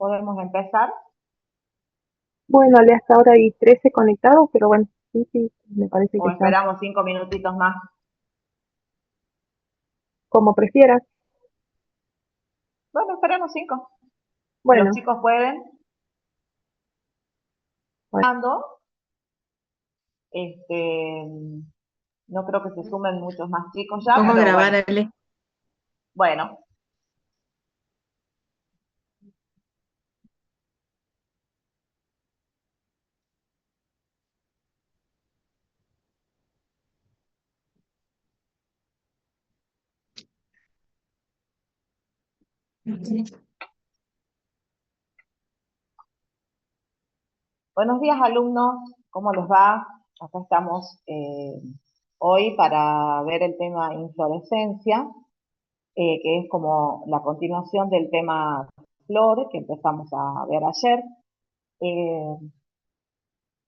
¿Podemos empezar? Bueno, Ale, hasta ahora hay 13 conectados, pero bueno, sí, sí, me parece ¿O que ya, esperamos 5 minutitos más? como prefieras. Bueno, esperemos 5. Si los Bueno, chicos pueden, bueno, ando, este, no creo que se sumen muchos más chicos ya, Vamos a pero grabar, bueno, Ale. bueno. Buenos días, alumnos, ¿cómo les va? Acá estamos hoy para ver el tema inflorescencia, que es como la continuación del tema flor que empezamos a ver ayer. Eh,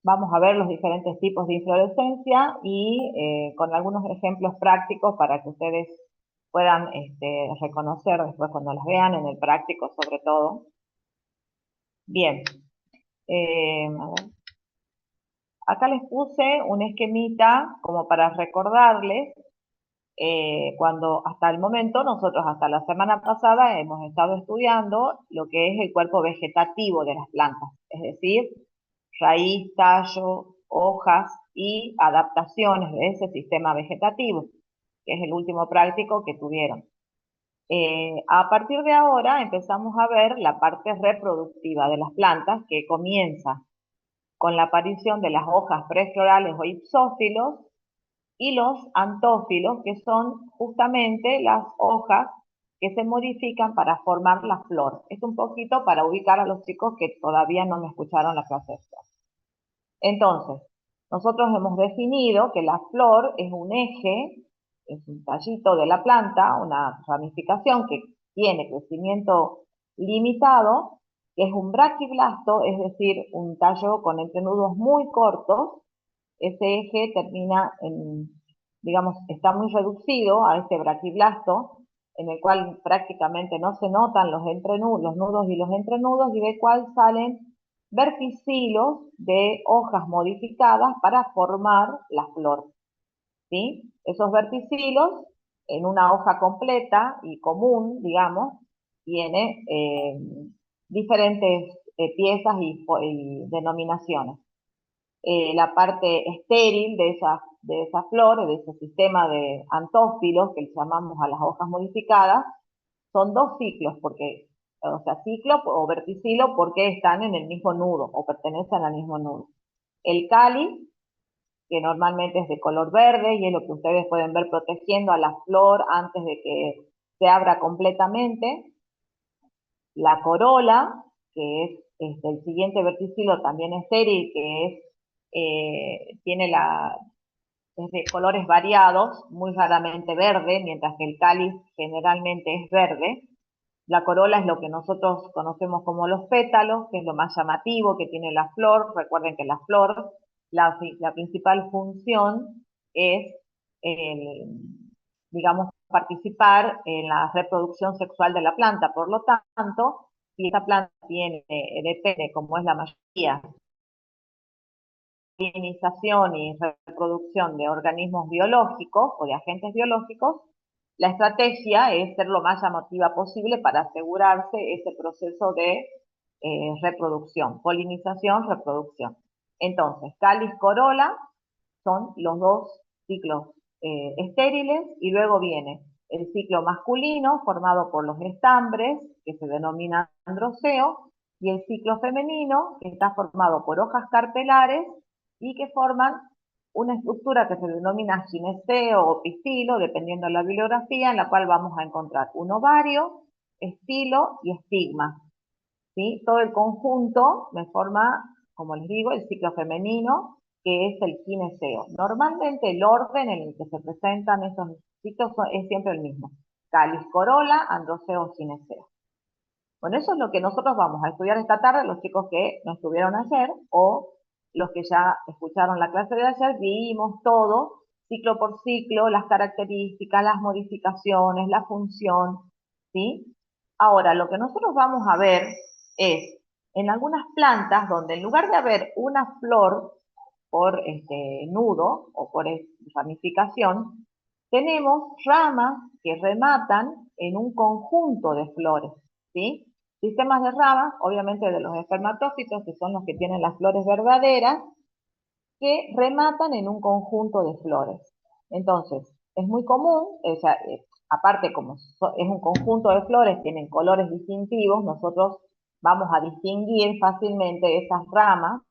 Vamos a ver los diferentes tipos de inflorescencia y con algunos ejemplos prácticos para que ustedes puedan reconocer después cuando las vean en el práctico sobre todo. Bien, a ver. Acá les puse un esquemita como para recordarles cuando hasta el momento nosotros hasta la semana pasada hemos estado estudiando lo que es el cuerpo vegetativo de las plantas, es decir, raíz, tallo, hojas y adaptaciones de ese sistema vegetativo, que es el último práctico que tuvieron. A partir de ahora empezamos a ver la parte reproductiva de las plantas que comienza con la aparición de las hojas preflorales o ipsófilos y los antófilos, que son justamente las hojas que se modifican para formar la flor. Es un poquito para ubicar a los chicos que todavía no me escucharon la clase. Entonces, nosotros hemos definido que la flor es un eje, es un tallito de la planta, una ramificación que tiene crecimiento limitado, que es un braquiblasto, es decir, un tallo con entrenudos muy cortos. Ese eje termina en, digamos, está muy reducido a este braquiblasto, en el cual prácticamente no se notan los entrenudos, los nudos y los entrenudos, y del cual salen verticilos de hojas modificadas para formar la flor, ¿sí? Esos verticilos, en una hoja completa y común, digamos, tiene diferentes piezas y denominaciones. La parte estéril de esa flor, de ese sistema de antófilos que llamamos a las hojas modificadas, son dos ciclos, porque, o sea, ciclo o verticilo porque están en el mismo nudo o pertenecen al mismo nudo. El cáliz, que normalmente es de color verde y es lo que ustedes pueden ver protegiendo a la flor antes de que se abra completamente. La corola, que es el siguiente verticilo también estéril, que es, es de colores variados, muy raramente verde, mientras que el cáliz generalmente es verde. La corola es lo que nosotros conocemos como los pétalos, que es lo más llamativo que tiene la flor. Recuerden que la flor, la principal función es, el, digamos, participar en la reproducción sexual de la planta. Por lo tanto, si esta planta tiene, depende, como es la mayoría, polinización y reproducción de organismos biológicos o de agentes biológicos, la estrategia es ser lo más llamativa posible para asegurarse ese proceso de reproducción, polinización, reproducción. Entonces, cáliz, corola son los dos ciclos estériles y luego viene el ciclo masculino formado por los estambres, que se denomina androceo, y el ciclo femenino, que está formado por hojas carpelares y que forman una estructura que se denomina gineceo o pistilo, dependiendo de la bibliografía, en la cual vamos a encontrar un ovario, estilo y estigma. ¿Sí? Todo el conjunto me forma, como les digo, el ciclo femenino, que es el gineceo. Normalmente el orden en el que se presentan estos ciclos es siempre el mismo. Cáliz, corola, androceo, gineceo. Bueno, eso es lo que nosotros vamos a estudiar esta tarde, los chicos que no estuvieron ayer o los que ya escucharon la clase de ayer, vimos todo, ciclo por ciclo, las características, las modificaciones, la función, ¿sí? Ahora, lo que nosotros vamos a ver es en algunas plantas donde en lugar de haber una flor por nudo o por ramificación, tenemos ramas que rematan en un conjunto de flores, ¿sí? Sistemas de ramas, obviamente de los espermatófitos, que son los que tienen las flores verdaderas, que rematan en un conjunto de flores. Entonces, es muy común, o sea, aparte como es un conjunto de flores, tienen colores distintivos, nosotros vamos a distinguir fácilmente esas ramas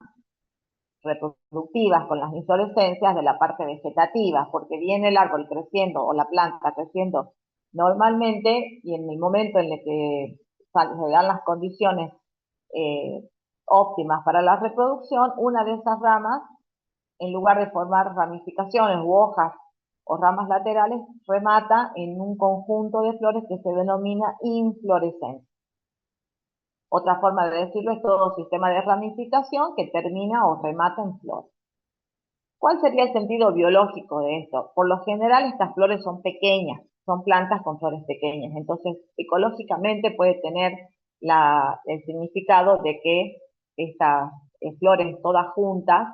reproductivas con las inflorescencias de la parte vegetativa, porque viene el árbol creciendo o la planta creciendo normalmente y en el momento en el que se dan las condiciones eh, óptimas para la reproducción, una de esas ramas, en lugar de formar ramificaciones u hojas o ramas laterales, remata en un conjunto de flores que se denomina inflorescencia. Otra forma de decirlo es todo sistema de ramificación que termina o remata en flor. ¿Cuál sería el sentido biológico de esto? Por lo general estas flores son pequeñas, son plantas con flores pequeñas, entonces ecológicamente puede tener el significado de que estas flores todas juntas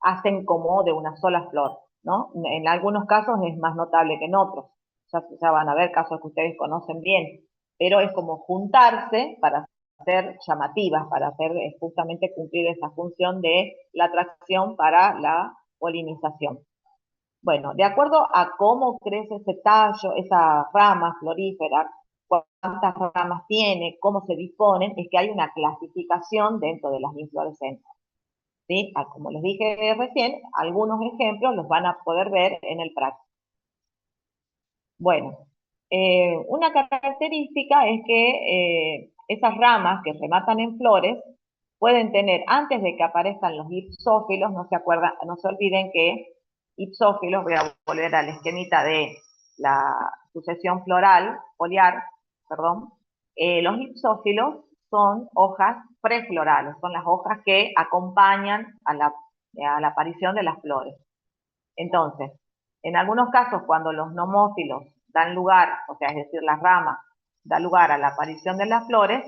hacen como de una sola flor, ¿no? En algunos casos es más notable que en otros, ya van a ver casos que ustedes conocen bien, pero es como juntarse para ser llamativas, para hacer justamente cumplir esa función de la atracción para la polinización. Bueno, de acuerdo a cómo crece ese tallo, esa rama florífera, cuántas ramas tiene, cómo se disponen, es que hay una clasificación dentro de las inflorescencias. ¿Sí? Como les dije recién, algunos ejemplos los van a poder ver en el práctico. Bueno, una característica es que esas ramas que rematan en flores pueden tener, antes de que aparezcan los ipsófilos, no se olviden que ipsófilos, voy a volver a la esquemita de la sucesión floral, foliar, perdón, los ipsófilos son hojas preflorales, son las hojas que acompañan a la aparición de las flores. Entonces, en algunos casos, cuando los nomófilos dan lugar, o sea, es decir, las ramas dan lugar a la aparición de las flores,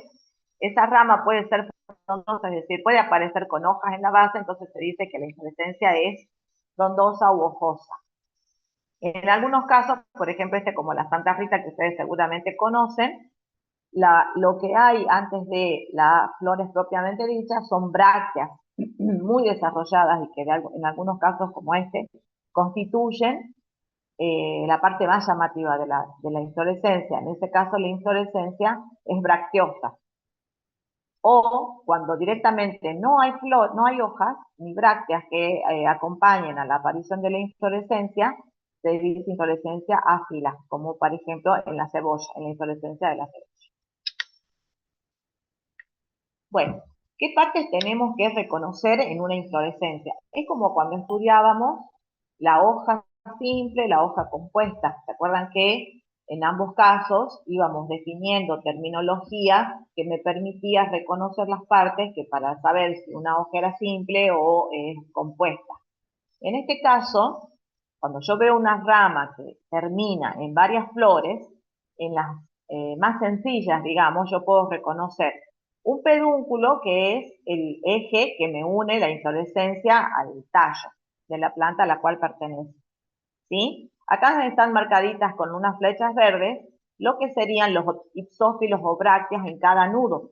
esa rama puede ser frondosa, es decir, puede aparecer con hojas en la base, entonces se dice que la inflorescencia es frondosa u hojosa. En algunos casos, por ejemplo, como la Santa Rita, que ustedes seguramente conocen, lo que hay antes de las flores propiamente dichas son brácteas muy desarrolladas y que en algunos casos como constituyen la parte más llamativa de la inflorescencia. En este caso la inflorescencia es bracteosa. O cuando directamente no hay flor, no hay hojas ni brácteas que acompañen a la aparición de la inflorescencia, se dice inflorescencia áfila, como por ejemplo en la cebolla, en la inflorescencia de la cebolla. Bueno, ¿qué partes tenemos que reconocer en una inflorescencia? Es como cuando estudiábamos la hoja simple, la hoja compuesta. ¿Se acuerdan que en ambos casos íbamos definiendo terminología que me permitía reconocer las partes que para saber si una hoja era simple o compuesta? En este caso, cuando yo veo una rama que termina en varias flores, en las más sencillas, digamos, yo puedo reconocer un pedúnculo que es el eje que me une la inflorescencia al tallo de la planta a la cual pertenece. ¿Sí? Acá están marcaditas con unas flechas verdes lo que serían los ipsófilos o brácteas en cada nudo.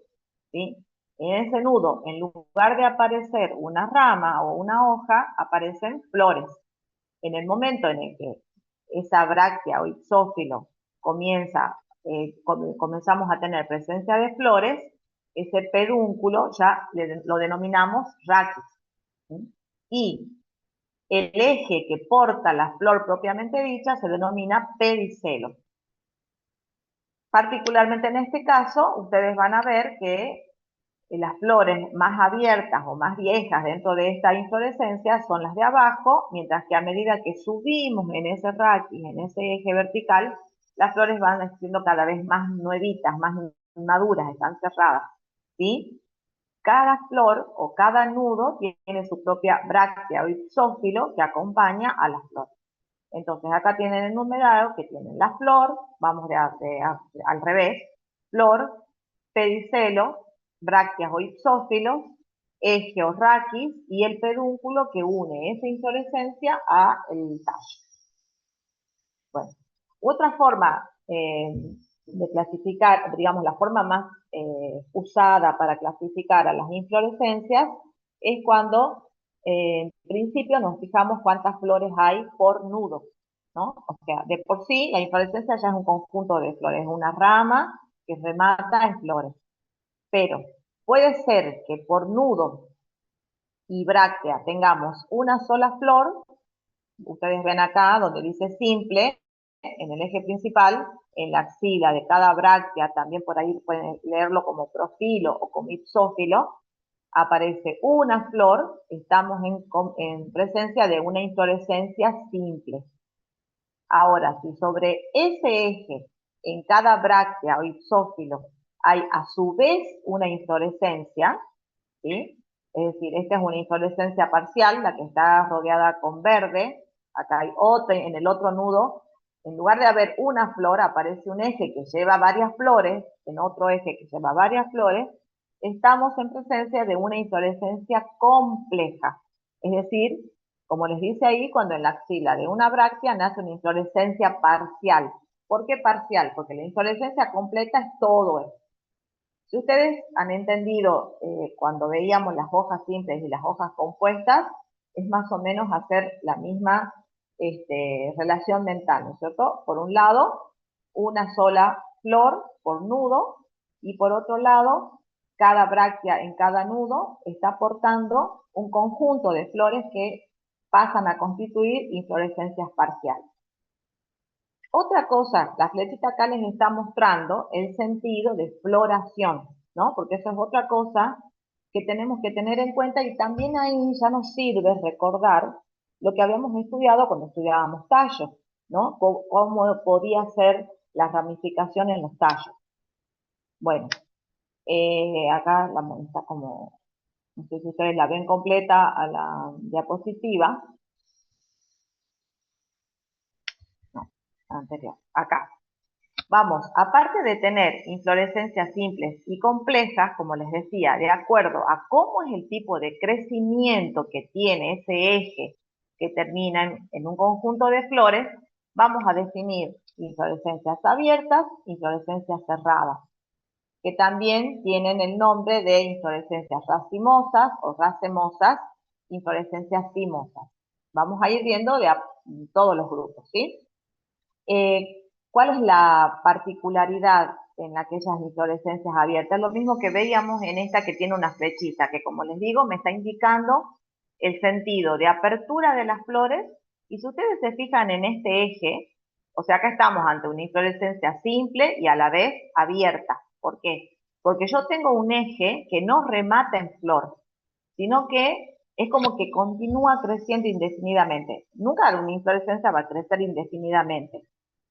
¿Sí? En ese nudo, en lugar de aparecer una rama o una hoja, aparecen flores. En el momento en el que esa bráctea o ipsófilo comenzamos a tener presencia de flores, ese pedúnculo ya lo denominamos raquis. ¿Sí? Y el eje que porta la flor propiamente dicha se denomina pedicelo. Particularmente en este caso, ustedes van a ver que las flores más abiertas o más viejas dentro de esta inflorescencia son las de abajo, mientras que a medida que subimos en ese raquis, en ese eje vertical, las flores van siendo cada vez más nuevitas, más maduras, están cerradas, ¿sí? Cada flor o cada nudo tiene su propia bráctea o ipsófilo que acompaña a la flor. Entonces acá tienen enumerado que tienen la flor, vamos al revés, flor, pedicelo, brácteas o ipsófilos, eje o raquis y el pedúnculo que une esa inflorescencia a el tallo. Bueno, otra forma de clasificar, digamos, la forma más usada para clasificar a las inflorescencias es cuando en principio nos fijamos cuántas flores hay por nudo, ¿no? O sea, de por sí la inflorescencia ya es un conjunto de flores, es una rama que remata en flores. Pero puede ser que por nudo y bráctea tengamos una sola flor. Ustedes ven acá donde dice simple, en el eje principal, en la axila de cada bráctea, también por ahí pueden leerlo como profilo o como ipsófilo, aparece una flor, estamos en presencia de una inflorescencia simple. Ahora, si sobre ese eje, en cada bráctea o ipsófilo, hay a su vez una inflorescencia, ¿sí? Es decir, esta es una inflorescencia parcial, la que está rodeada con verde, acá hay otra, en el otro nudo, en lugar de haber una flor, aparece un eje que lleva varias flores, en otro eje que lleva varias flores, estamos en presencia de una inflorescencia compleja. Es decir, como les dice ahí, cuando en la axila de una bráctea nace una inflorescencia parcial. ¿Por qué parcial? Porque la inflorescencia completa es todo esto. Si ustedes han entendido cuando veíamos las hojas simples y las hojas compuestas, es más o menos hacer la misma relación mental, ¿no es cierto? Por un lado, una sola flor por nudo y por otro lado, cada bráctea en cada nudo está portando un conjunto de flores que pasan a constituir inflorescencias parciales. Otra cosa, la flechita acá les está mostrando el sentido de floración, ¿no? Porque eso es otra cosa que tenemos que tener en cuenta y también ahí ya nos sirve recordar lo que habíamos estudiado cuando estudiábamos tallos, ¿no? Cómo podía ser la ramificación en los tallos. Bueno, acá está como, no sé si ustedes la ven completa a la diapositiva. No, anterior, acá. Vamos, aparte de tener inflorescencias simples y complejas, como les decía, de acuerdo a cómo es el tipo de crecimiento que tiene ese eje que termina en un conjunto de flores, vamos a definir inflorescencias abiertas, inflorescencias cerradas, que también tienen el nombre de inflorescencias racimosas o racemosas, inflorescencias cimosas. Vamos a ir viendo de todos los grupos, ¿sí? ¿Cuál es la particularidad en aquellas inflorescencias abiertas? Lo mismo que veíamos en esta que tiene una flechita, que como les digo, me está indicando el sentido de apertura de las flores, y si ustedes se fijan en este eje, o sea, acá estamos ante una inflorescencia simple y a la vez abierta. ¿Por qué? Porque yo tengo un eje que no remata en flor, sino que es como que continúa creciendo indefinidamente. Nunca una inflorescencia va a crecer indefinidamente,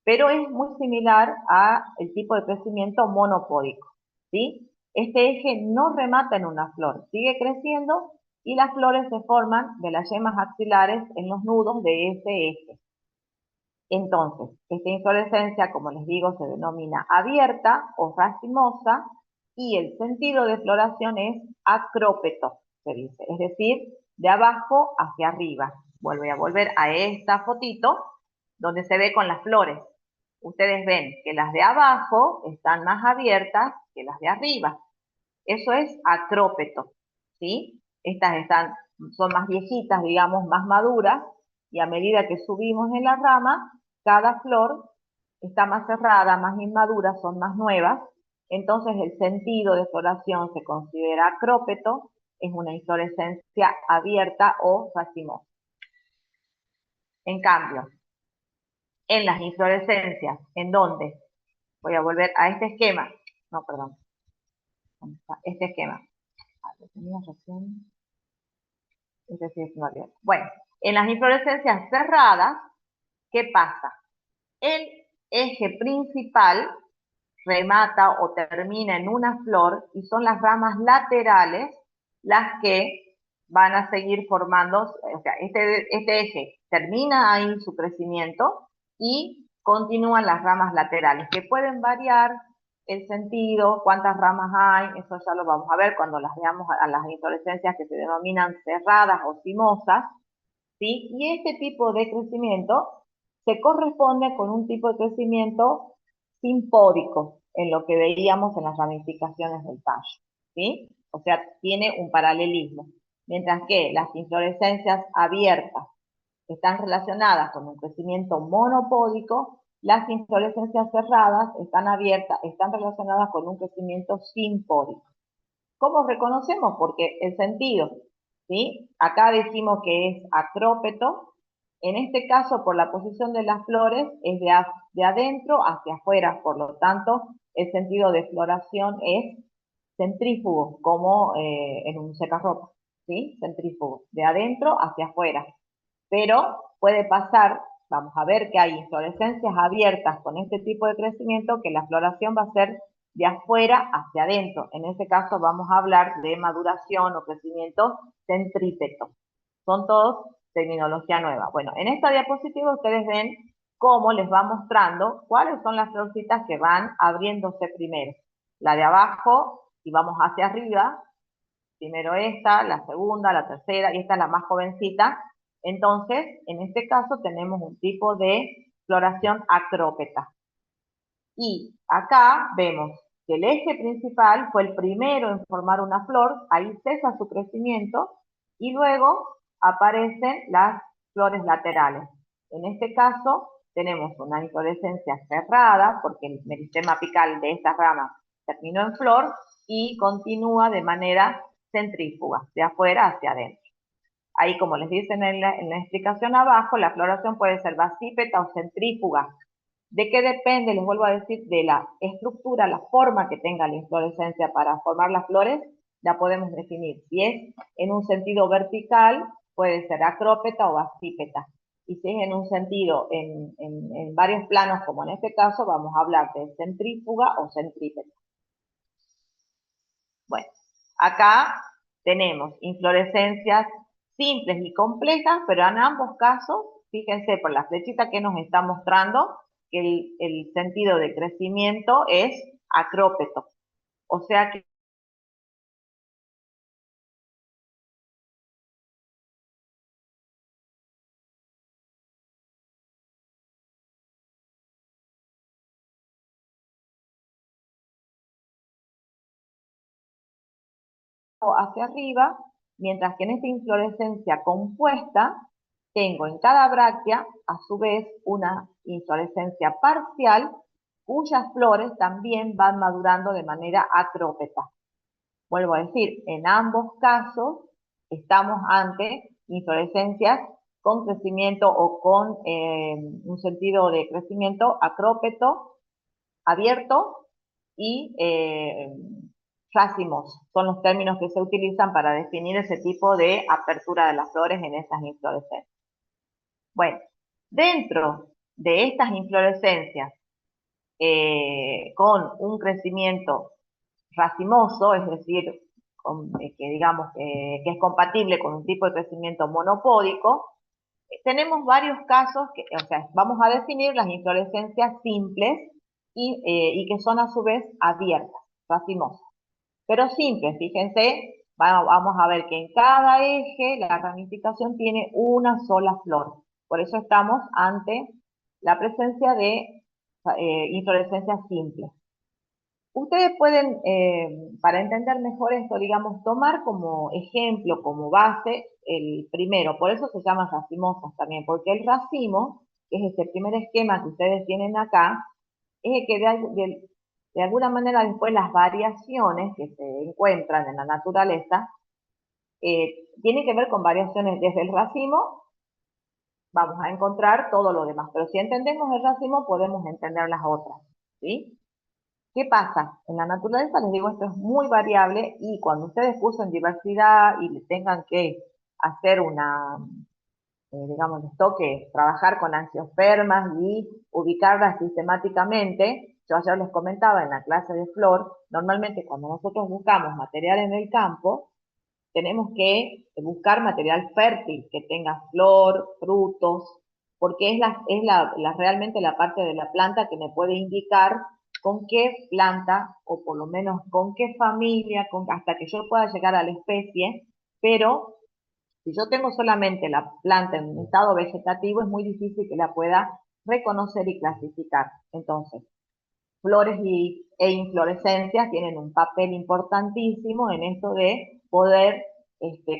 pero es muy similar a el tipo de crecimiento monopódico, ¿sí? Este eje no remata en una flor, sigue creciendo y las flores se forman de las yemas axilares en los nudos de ese eje. Entonces, esta inflorescencia, como les digo, se denomina abierta o racimosa y el sentido de floración es acrópeto, se dice, es decir, de abajo hacia arriba. Voy a volver a esta fotito donde se ve con las flores. Ustedes ven que las de abajo están más abiertas que las de arriba. Eso es acrópeto, ¿sí? Son más viejitas, digamos, más maduras, y a medida que subimos en la rama, cada flor está más cerrada, más inmadura, son más nuevas. Entonces el sentido de floración se considera acrópeto, es una inflorescencia abierta o racimosa. En cambio, en las inflorescencias, ¿en dónde? Voy a volver a este esquema. No, perdón. Este esquema. Lo tenía recién. Este sí es no abierto. Bueno, en las inflorescencias cerradas, ¿qué pasa? El eje principal remata o termina en una flor y son las ramas laterales las que van a seguir formando, o sea, este eje termina ahí su crecimiento y continúan las ramas laterales, que pueden variar el sentido, cuántas ramas hay, eso ya lo vamos a ver cuando las veamos a las inflorescencias que se denominan cerradas o cimosas, ¿sí? Y este tipo de crecimiento se corresponde con un tipo de crecimiento simpódico, en lo que veíamos en las ramificaciones del tallo, ¿sí? O sea, tiene un paralelismo. Mientras que las inflorescencias abiertas están relacionadas con un crecimiento monopódico, las inflorescencias cerradas están abiertas, están relacionadas con un crecimiento simpódico. ¿Cómo reconocemos? Porque el sentido, ¿sí? Acá decimos que es acrópeto, en este caso por la posición de las flores es de adentro hacia afuera, por lo tanto el sentido de floración es centrífugo, como en un secarropa, ¿sí? Centrífugo, de adentro hacia afuera. Pero puede pasar, vamos a ver que hay inflorescencias abiertas con este tipo de crecimiento, que la floración va a ser de afuera hacia adentro. En ese caso vamos a hablar de maduración o crecimiento centrípeto. Son todos terminología nueva. Bueno, en esta diapositiva ustedes ven cómo les va mostrando cuáles son las florcitas que van abriéndose primero. La de abajo, y vamos hacia arriba, primero esta, la segunda, la tercera, y esta es la más jovencita. Entonces, en este caso tenemos un tipo de floración acrópeta. Y acá vemos que el eje principal fue el primero en formar una flor, ahí cesa su crecimiento, y luego aparecen las flores laterales. En este caso tenemos una inflorescencia cerrada, porque el meristema apical de esta rama terminó en flor, y continúa de manera centrífuga, de afuera hacia adentro. Ahí, como les dicen en la explicación abajo, la floración puede ser basípeta o centrífuga. ¿De qué depende? Les vuelvo a decir, de la estructura, la forma que tenga la inflorescencia para formar las flores, la podemos definir. Si es en un sentido vertical, puede ser acrópeta o basípeta. Y si es en un sentido, en varios planos, como en este caso, vamos a hablar de centrífuga o centrípeta. Bueno, acá tenemos inflorescencias simples y complejas, pero en ambos casos, fíjense por la flechita que nos está mostrando, que el sentido de crecimiento es acrópeto. O sea que hacia arriba, mientras que en esta inflorescencia compuesta tengo en cada bráctea, a su vez, una inflorescencia parcial, cuyas flores también van madurando de manera acrópeta. Vuelvo a decir, en ambos casos estamos ante inflorescencias con crecimiento o con un sentido de crecimiento acrópeto, abierto y racimos. Son los términos que se utilizan para definir ese tipo de apertura de las flores en esas inflorescencias. Bueno, dentro de estas inflorescencias con un crecimiento racimoso, es decir, que digamos que es compatible con un tipo de crecimiento monopódico, tenemos varios casos, o sea, vamos a definir las inflorescencias simples y que son a su vez abiertas, racimosas. Pero simples, fíjense, vamos a ver que en cada eje la ramificación tiene una sola flor. Por eso estamos ante la presencia de inflorescencias simples. Ustedes pueden, para entender mejor esto, digamos, tomar como ejemplo, como base, el primero. Por eso se llaman racimosas también, porque el racimo, que es ese primer esquema que ustedes tienen acá, es el que de alguna manera después las variaciones que se encuentran en la naturaleza, tienen que ver con variaciones desde el racimo, vamos a encontrar todo lo demás. Pero si entendemos el racimo, podemos entender las otras, ¿sí? ¿Qué pasa? En la naturaleza, les digo, esto es muy variable y cuando ustedes usen diversidad y tengan que hacer una, digamos, les toque trabajar con angiospermas y ubicarlas sistemáticamente, yo ayer les comentaba en la clase de flor, normalmente cuando nosotros buscamos material en el campo, tenemos que buscar material fértil, que tenga flor, frutos, porque es realmente la parte de la planta que me puede indicar con qué planta, o por lo menos con qué familia, hasta que yo pueda llegar a la especie, pero si yo tengo solamente la planta en un estado vegetativo, es muy difícil que la pueda reconocer y clasificar. Entonces, flores e inflorescencias tienen un papel importantísimo en esto de poder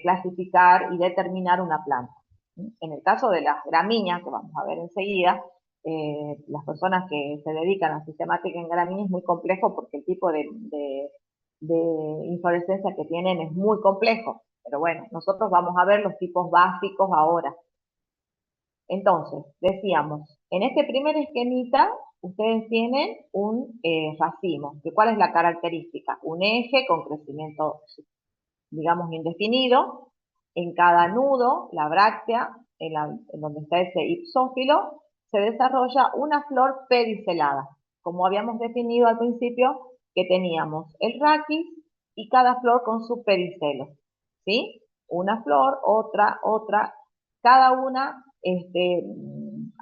clasificar y determinar una planta. En el caso de las gramíneas, que vamos a ver enseguida, las personas que se dedican a sistemática en gramíneas es muy complejo porque el tipo de inflorescencia que tienen es muy complejo. Pero bueno, nosotros vamos a ver los tipos básicos ahora. Entonces, decíamos, en este primer esquemita, ustedes tienen un racimo. ¿Cuál es la característica? Un eje con crecimiento, digamos, indefinido. En cada nudo, la bráctea, en donde está ese ipsófilo, se desarrolla una flor pedicelada, como habíamos definido al principio, que teníamos el raquis y cada flor con su pedicelo, ¿sí? Una flor, otra, cada una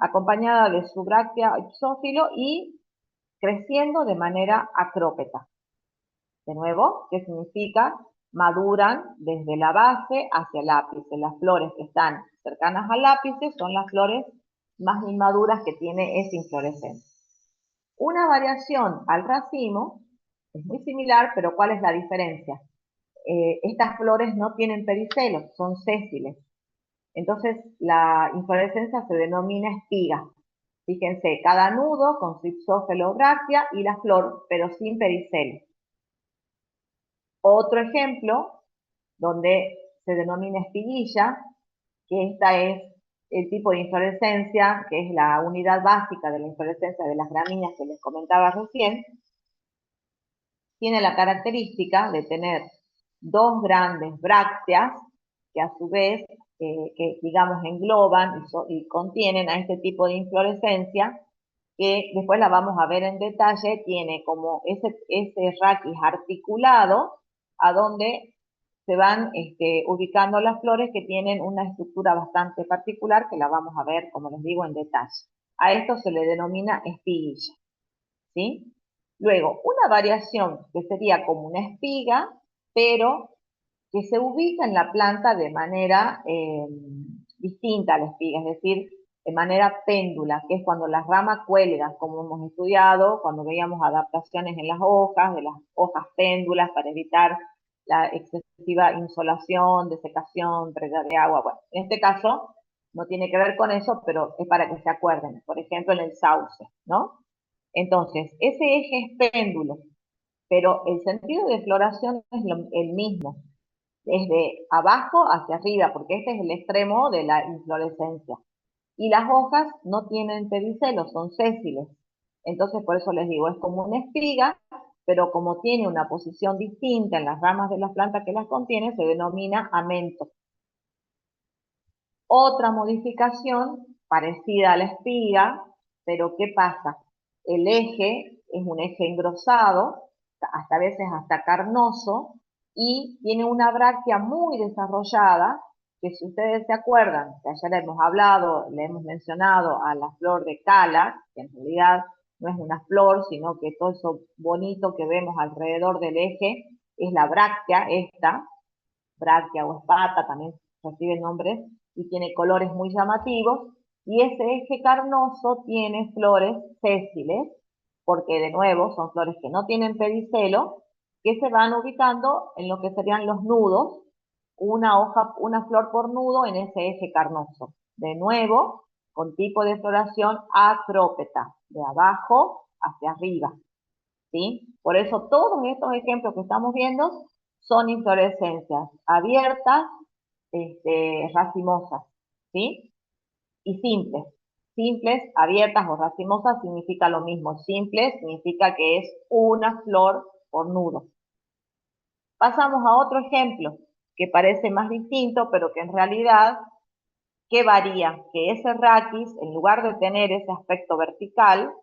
acompañada de su bráctea ipsófilo y creciendo de manera acrópeta. De nuevo, ¿qué significa? Maduran desde la base hacia el ápice. Las flores que están cercanas al ápice son las flores más inmaduras que tiene esa inflorescencia. Una variación al racimo es muy similar, pero ¿cuál es la diferencia? Estas flores no tienen pedicelos, son sésiles. Entonces, la inflorescencia se denomina espiga. Fíjense, cada nudo con su ipsófilo bráctea y la flor, pero sin pedicelo. Otro ejemplo, donde se denomina espiguilla, que esta es el tipo de inflorescencia, que es la unidad básica de la inflorescencia de las gramíneas que les comentaba recién, tiene la característica de tener dos grandes brácteas que a su vez, que digamos engloban y contienen a este tipo de inflorescencia, que después la vamos a ver en detalle, tiene como ese raquis articulado a donde se van ubicando las flores que tienen una estructura bastante particular que la vamos a ver, como les digo, en detalle. A esto se le denomina espiguilla, ¿sí? Luego, una variación que sería como una espiga, pero que se ubica en la planta de manera distinta a la espiga, es decir, de manera péndula, que es cuando las ramas cuelgan, como hemos estudiado, cuando veíamos adaptaciones en las hojas, de las hojas péndulas para evitar la excesiva insolación, desecación, pérdida de agua. Bueno, en este caso no tiene que ver con eso, pero es para que se acuerden, por ejemplo, en el sauce, ¿no? Entonces, ese eje es péndulo, pero el sentido de floración es el mismo, desde abajo hacia arriba, porque este es el extremo de la inflorescencia. Y las hojas no tienen pedicelos, son sésiles. Entonces, por eso les digo, es como una espiga, pero como tiene una posición distinta en las ramas de las plantas que las contiene, se denomina amento. Otra modificación parecida a la espiga, pero ¿qué pasa? El eje es un eje engrosado, hasta a veces hasta carnoso, y tiene una bráctea muy desarrollada, que si ustedes se acuerdan, que ayer hemos hablado, le hemos mencionado a la flor de cala, que en realidad no es una flor, sino que todo eso bonito que vemos alrededor del eje es la bráctea esta, bráctea o espata, también recibe nombres, y tiene colores muy llamativos, y ese eje carnoso tiene flores sésiles, porque de nuevo son flores que no tienen pedicelo, que se van ubicando en lo que serían los nudos, una hoja, una flor por nudo en ese eje carnoso. De nuevo, con tipo de floración acrópeta, de abajo hacia arriba. ¿Sí? Por eso todos estos ejemplos que estamos viendo son inflorescencias abiertas, racimosas, ¿sí? Y simples. Simples, abiertas o racimosas significa lo mismo. Simples significa que es una flor por nudo. Pasamos a otro ejemplo que parece más distinto, pero que en realidad, ¿qué varía? Que ese raquis, en lugar de tener ese aspecto vertical,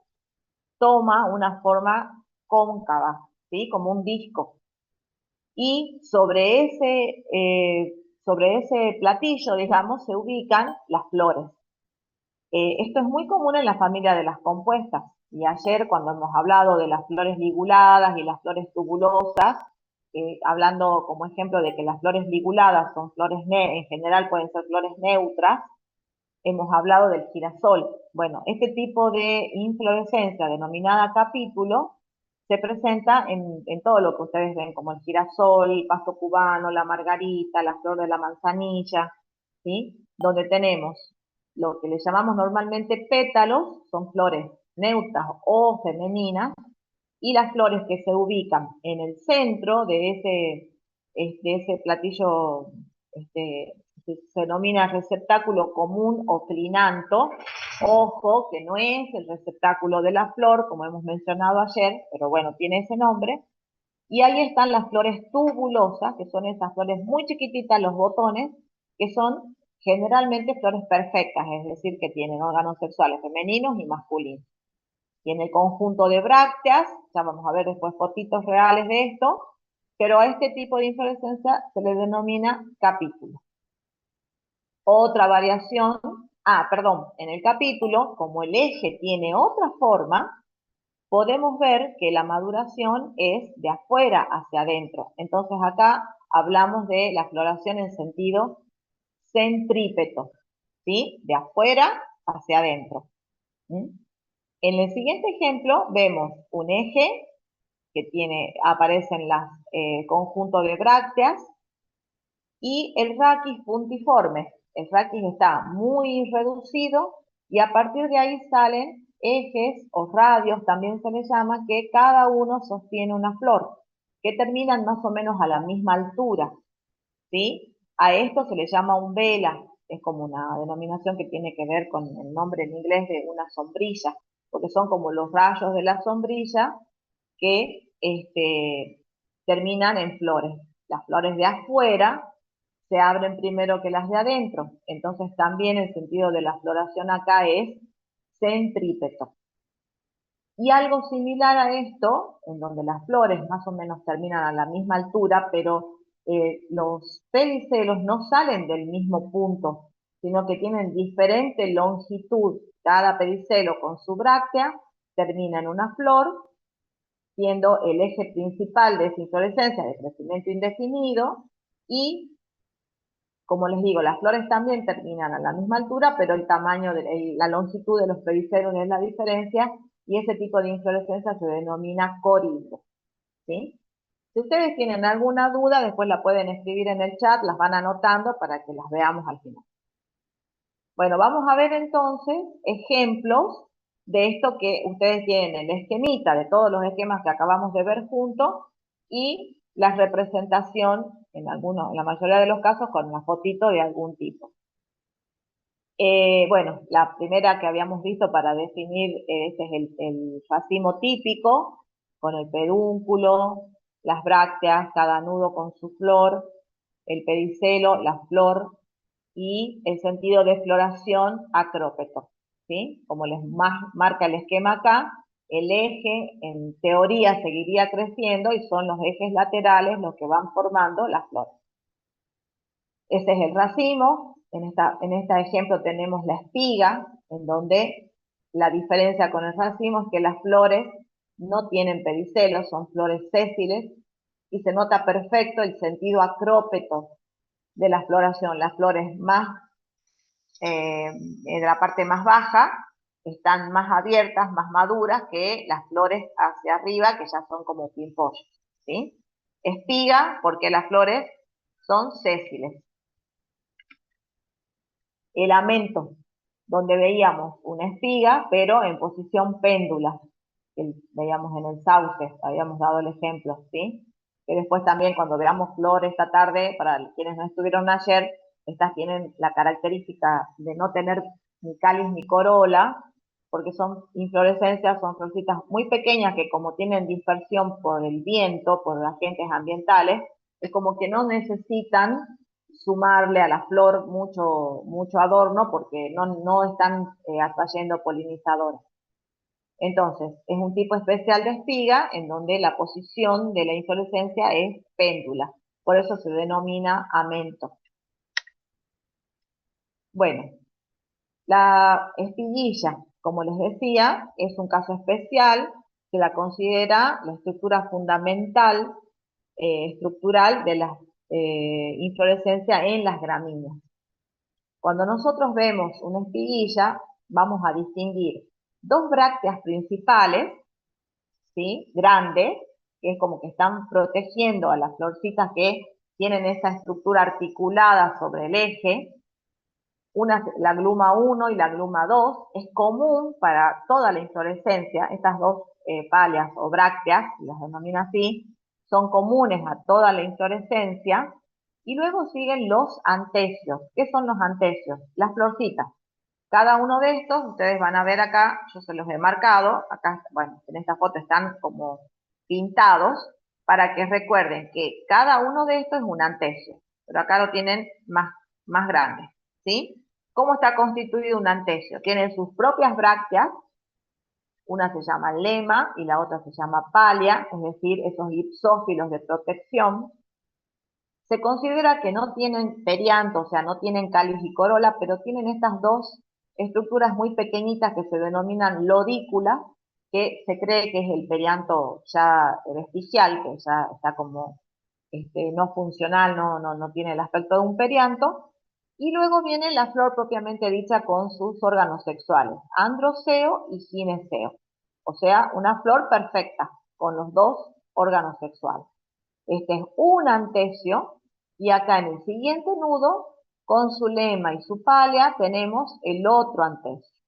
toma una forma cóncava, ¿sí? Como un disco. Y sobre ese platillo, digamos, se ubican las flores. Esto es muy común en la familia de las compuestas, Y ayer cuando hemos hablado de las flores liguladas y las flores tubulosas, hablando como ejemplo de que las flores liguladas son flores, en general pueden ser flores neutras, hemos hablado del girasol. Bueno, este tipo de inflorescencia denominada capítulo se presenta en todo lo que ustedes ven, como el girasol, el pasto cubano, la margarita, la flor de la manzanilla, ¿sí? Donde tenemos lo que le llamamos normalmente pétalos, son flores neutras o femeninas, y las flores que se ubican en el centro de ese platillo, que se denomina receptáculo común o clinanto. Ojo, que no es el receptáculo de la flor, como hemos mencionado ayer, pero bueno, tiene ese nombre. Y ahí están las flores tubulosas, que son esas flores muy chiquititas, los botones, que son generalmente flores perfectas, es decir, que tienen órganos sexuales femeninos y masculinos. Tiene el conjunto de brácteas, ya vamos a ver después fotitos reales de esto, pero a este tipo de inflorescencia se le denomina capítulo. Otra variación, perdón, en el capítulo, como el eje tiene otra forma, podemos ver que la maduración es de afuera hacia adentro. Entonces acá hablamos de la floración en sentido centrípeto, ¿sí? De afuera hacia adentro. ¿Mm? En el siguiente ejemplo vemos un eje que aparecen las conjuntos de brácteas y el raquis puntiforme. El raquis está muy reducido y a partir de ahí salen ejes o radios, también se les llama, que cada uno sostiene una flor, que terminan más o menos a la misma altura, ¿sí? A esto se le llama umbela, es como una denominación que tiene que ver con el nombre en inglés de una sombrilla, porque son como los rayos de la sombrilla que terminan en flores. Las flores de afuera se abren primero que las de adentro, entonces también el sentido de la floración acá es centrípeto. Y algo similar a esto, en donde las flores más o menos terminan a la misma altura, pero los pedicelos no salen del mismo punto, sino que tienen diferente longitud. Cada pedicelo con su bráctea termina en una flor, siendo el eje principal de esa inflorescencia de crecimiento indefinido, y como les digo, las flores también terminan a la misma altura, pero el tamaño, la longitud de los pedicelos es la diferencia, y ese tipo de inflorescencia se denomina corillo, ¿sí? Si ustedes tienen alguna duda, después la pueden escribir en el chat, las van anotando para que las veamos al final. Bueno, vamos a ver entonces ejemplos de esto que ustedes tienen, el esquemita de todos los esquemas que acabamos de ver juntos y la representación, en la mayoría de los casos, con una fotito de algún tipo. Bueno, la primera que habíamos visto para definir, este es el racimo típico, con el pedúnculo, las brácteas, cada nudo con su flor, el pedicelo, la flor y el sentido de floración acrópeto, ¿sí? Como les marca el esquema acá, el eje en teoría seguiría creciendo y son los ejes laterales los que van formando las flores. Ese es el racimo. En este ejemplo tenemos la espiga, en donde la diferencia con el racimo es que las flores no tienen pedicelos, son flores sésiles, y se nota perfecto el sentido acrópeto de la floración. Las flores más, en la parte más baja, están más abiertas, más maduras que las flores hacia arriba, que ya son como pimpollos, ¿sí? Espiga, porque las flores son sésiles. El amento, donde veíamos una espiga, pero en posición péndula, que veíamos en el sauce, habíamos dado el ejemplo, ¿sí? Que después también cuando veamos flores esta tarde, para quienes no estuvieron ayer, estas tienen la característica de no tener ni cáliz ni corola, porque son inflorescencias, son florcitas muy pequeñas que como tienen dispersión por el viento, por los agentes ambientales, es como que no necesitan sumarle a la flor mucho adorno porque no están atrayendo polinizadores. Entonces, es un tipo especial de espiga en donde la posición de la inflorescencia es péndula. Por eso se denomina amento. Bueno, la espiguilla. como les decía, es un caso especial, se la considera la estructura fundamental, estructural de la inflorescencia en las gramíneas. Cuando nosotros vemos una espiguilla, vamos a distinguir dos brácteas principales, ¿sí? Grandes, que es como que están protegiendo a las florcitas que tienen esa estructura articulada sobre el eje. Una, la gluma 1 y la gluma 2, es común para toda la inflorescencia, estas dos palias o brácteas, las denomina así, son comunes a toda la inflorescencia, y luego siguen los antecios. ¿Qué son los antecios? Las florcitas. Cada uno de estos, ustedes van a ver acá, yo se los he marcado, acá, bueno, en esta foto están como pintados, para que recuerden que cada uno de estos es un antecio, pero acá lo tienen más grande, ¿sí? ¿Cómo está constituido un antecio? Tiene sus propias brácteas, una se llama lema y la otra se llama palia, es decir, esos ipsófilos de protección. Se considera que no tienen perianto, o sea, no tienen cáliz y corola, pero tienen estas dos estructuras muy pequeñitas que se denominan lodículas, que se cree que es el perianto ya vestigial, que ya está como no funcional, no tiene el aspecto de un perianto. Y luego viene la flor propiamente dicha con sus órganos sexuales, androceo y gineceo. O sea, una flor perfecta con los dos órganos sexuales. Este es un antecio y acá en el siguiente nudo, con su lema y su palia, tenemos el otro antecio,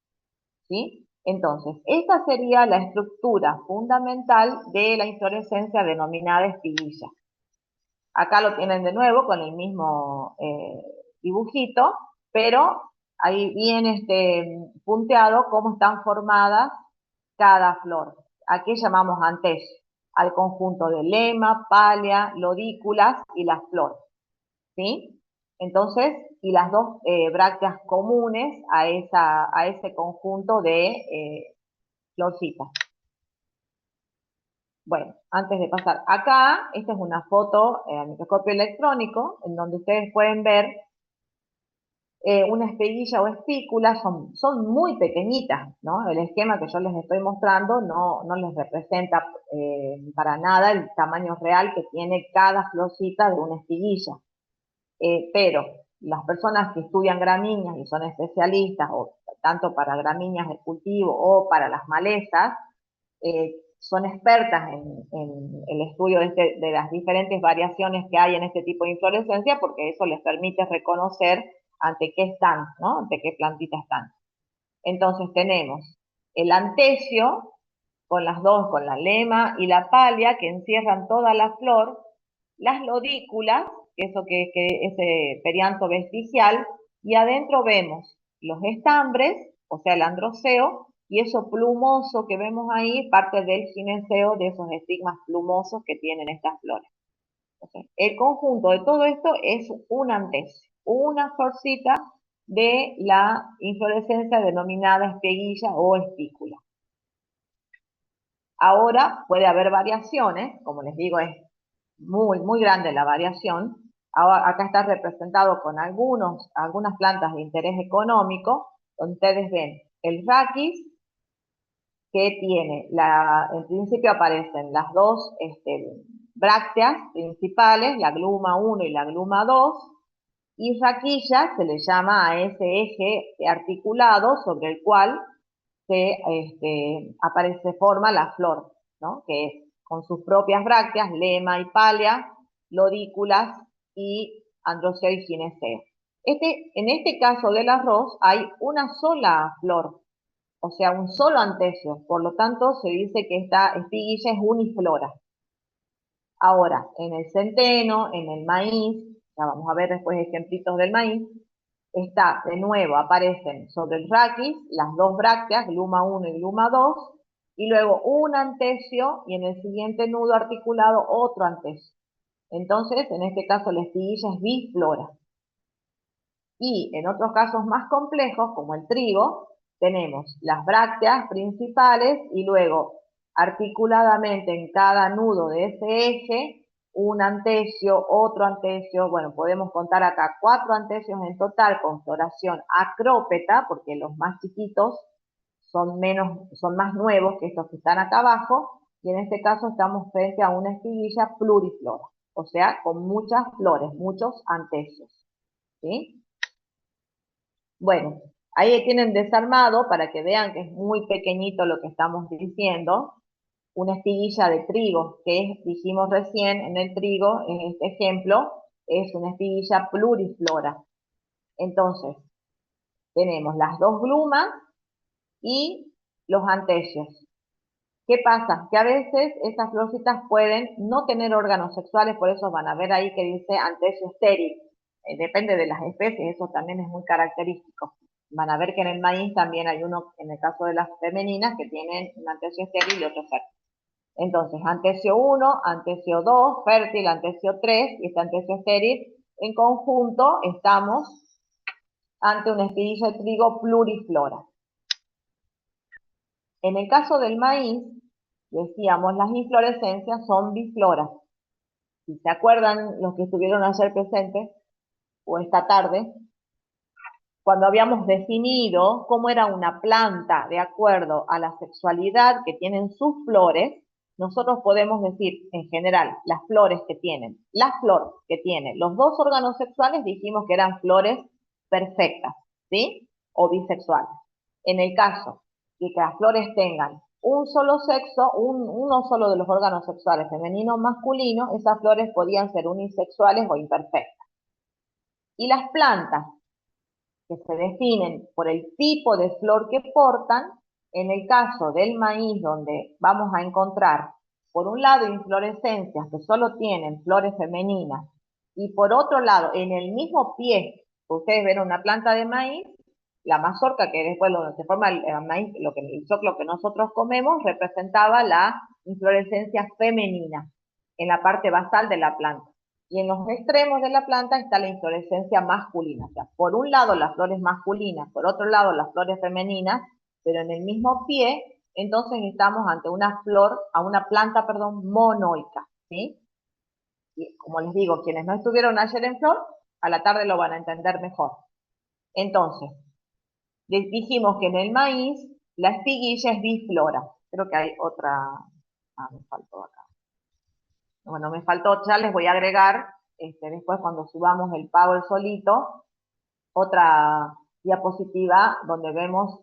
¿sí? Entonces, esta sería la estructura fundamental de la inflorescencia denominada espiguilla. Acá lo tienen de nuevo con el mismo dibujito, pero ahí viene punteado cómo están formadas cada flor. Aquí llamamos antecio al conjunto de lema, palia, lodículas y las flores, ¿sí? Entonces, y las dos brácteas comunes a ese conjunto de florcitas. Bueno, antes de pasar acá, esta es una foto al microscopio electrónico, en donde ustedes pueden ver una espiguilla o espícula, son muy pequeñitas, ¿no? El esquema que yo les estoy mostrando no les representa para nada el tamaño real que tiene cada florcita de una espiguilla. Pero las personas que estudian gramíneas y son especialistas, o tanto para gramíneas de cultivo o para las malezas, son expertas en el estudio de las diferentes variaciones que hay en este tipo de inflorescencia, porque eso les permite reconocer ante qué están, ¿no? Ante qué plantita están. Entonces tenemos el antecio con las dos, con la lema y la palia, que encierran toda la flor, las lodículas, eso que ese perianto vestigial, y adentro vemos los estambres, o sea, el androceo, y eso plumoso que vemos ahí, parte del gineceo, de esos estigmas plumosos que tienen estas flores. Entonces, el conjunto de todo esto es un antecio, una florcita de la inflorescencia denominada espiguilla o espícula. Ahora puede haber variaciones, como les digo, es muy grande la variación. Ahora, acá está representado con algunas plantas de interés económico, donde ustedes ven el raquis, que tiene, en principio aparecen las dos brácteas principales, la gluma 1 y la gluma 2, y raquilla se le llama a ese eje articulado sobre el cual forma la flor, ¿no? Que es con sus propias brácteas, lema y palia, lodículas y androceo y gineceo. En este caso del arroz hay una sola flor, o sea, un solo antecio, por lo tanto se dice que esta espiguilla es uniflora. Ahora, en el centeno, en el maíz, ya vamos a ver después ejemplitos del maíz, está, de nuevo, aparecen sobre el raquis las dos brácteas, gluma 1 y gluma 2, y luego un antecio y en el siguiente nudo articulado otro antecio. Entonces, en este caso la espiguilla es biflora. Y en otros casos más complejos, como el trigo, tenemos las brácteas principales y luego articuladamente en cada nudo de ese eje, un antecio, otro antecio, bueno, podemos contar acá 4 antecios en total con floración acrópeta, porque los más chiquitos son más nuevos que estos que están acá abajo, y en este caso estamos frente a una espiguilla pluriflora, o sea, con muchas flores, muchos antecios, ¿sí? Bueno, ahí tienen desarmado para que vean que es muy pequeñito lo que estamos diciendo, una espiguilla de trigo, dijimos recién en el trigo, en este ejemplo, es una espiguilla pluriflora. Entonces, tenemos las dos glumas y los antecios. ¿Qué pasa? Que a veces estas florcitas pueden no tener órganos sexuales, por eso van a ver ahí que dice antecio estéril. Depende de las especies, eso también es muy característico. Van a ver que en el maíz también hay uno, en el caso de las femeninas, que tienen un antecio estéril y otro fértil. Entonces, antecio 1, antecio 2, fértil, antecio 3 y este antecio estéril. En conjunto estamos ante una espiguilla de trigo pluriflora. En el caso del maíz, decíamos, las inflorescencias son bifloras. Si se acuerdan los que estuvieron ayer presentes, o esta tarde, cuando habíamos definido cómo era una planta de acuerdo a la sexualidad que tienen sus flores, nosotros podemos decir, en general, las flores que tienen, la flor que tiene los dos órganos sexuales, dijimos que eran flores perfectas, ¿sí? O bisexuales. En el caso de que las flores tengan un solo sexo, uno solo de los órganos sexuales, femenino o masculino, esas flores podían ser unisexuales o imperfectas. Y las plantas que se definen por el tipo de flor que portan, en el caso del maíz, donde vamos a encontrar, por un lado, inflorescencias que solo tienen flores femeninas, y por otro lado, en el mismo pie, ustedes ven una planta de maíz, la mazorca, que después donde se forma el maíz, el choclo que nosotros comemos, representaba la inflorescencia femenina en la parte basal de la planta. Y en los extremos de la planta está la inflorescencia masculina. O sea, por un lado las flores masculinas, por otro lado las flores femeninas, pero en el mismo pie, entonces estamos ante una planta, monoica, ¿sí? Y como les digo, quienes no estuvieron ayer en flor, a la tarde lo van a entender mejor. Entonces, les dijimos que en el maíz la espiguilla es biflora. Creo que hay otra. Me faltó acá. Bueno, me faltó, ya les voy a agregar, después cuando subamos el Power solito, otra diapositiva donde vemos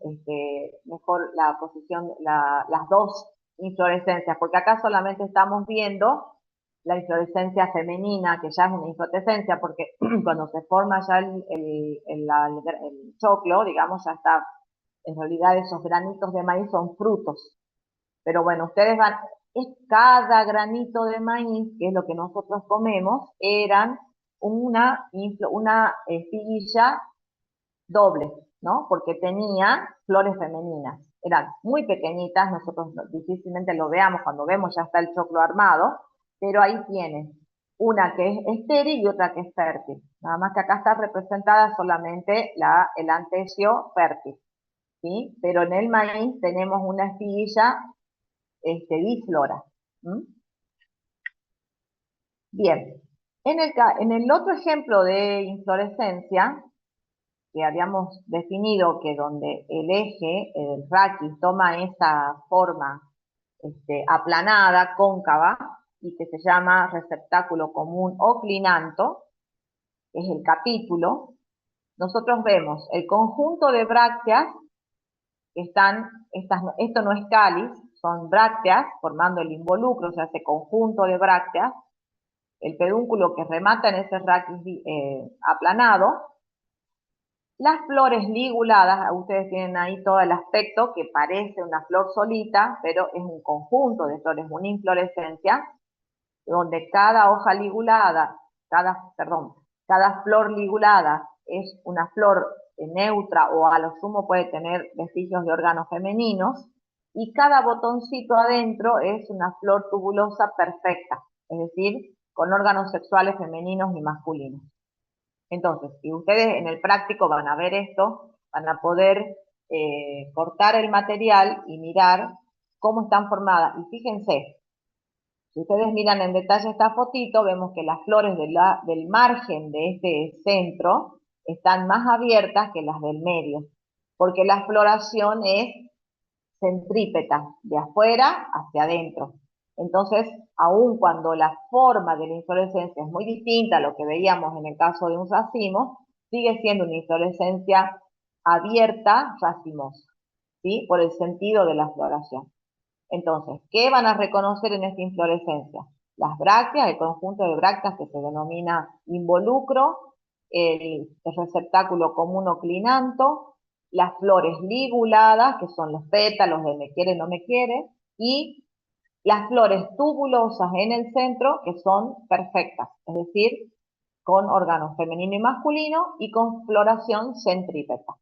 mejor la posición, las dos inflorescencias, porque acá solamente estamos viendo la inflorescencia femenina, que ya es una inflorescencia, porque cuando se forma ya el choclo, digamos, ya está, en realidad esos granitos de maíz son frutos. Pero bueno, cada granito de maíz, que es lo que nosotros comemos, eran una espiguilla doble, ¿no? Porque tenía flores femeninas. Eran muy pequeñitas, nosotros difícilmente lo veamos, cuando vemos ya está el choclo armado, pero ahí tienen una que es estéril y otra que es fértil. Nada más que acá está representada solamente el antecio fértil, ¿sí? Pero en el maíz tenemos una espiguilla biflora. ¿Mm? Bien, en el otro ejemplo de inflorescencia, que habíamos definido que donde el eje, el raquis, toma esa forma aplanada, cóncava, y que se llama receptáculo común o clinanto, es el capítulo, nosotros vemos el conjunto de brácteas que esto no es cáliz, son brácteas formando el involucro, o sea, ese conjunto de brácteas, el pedúnculo que remata en ese raquis aplanado, las flores liguladas, ustedes tienen ahí todo el aspecto que parece una flor solita, pero es un conjunto de flores, una inflorescencia, donde cada hoja ligulada, cada flor ligulada es una flor neutra o a lo sumo puede tener vestigios de órganos femeninos, y cada botoncito adentro es una flor tubulosa perfecta, es decir, con órganos sexuales femeninos y masculinos. Entonces, si ustedes en el práctico van a ver esto, van a poder cortar el material y mirar cómo están formadas. Y fíjense, si ustedes miran en detalle esta fotito, vemos que las flores del margen de este centro están más abiertas que las del medio, porque la floración es centrípeta, de afuera hacia adentro. Entonces, aun cuando la forma de la inflorescencia es muy distinta a lo que veíamos en el caso de un racimo, sigue siendo una inflorescencia abierta, racimosa, ¿sí? Por el sentido de la floración. Entonces, ¿qué van a reconocer en esta inflorescencia? Las brácteas, el conjunto de brácteas que se denomina involucro, el receptáculo común o clinanto, las flores liguladas, que son los pétalos de me quiere, no me quiere, y las flores tubulosas en el centro, que son perfectas, es decir, con órganos femenino y masculino y con floración centrípeta.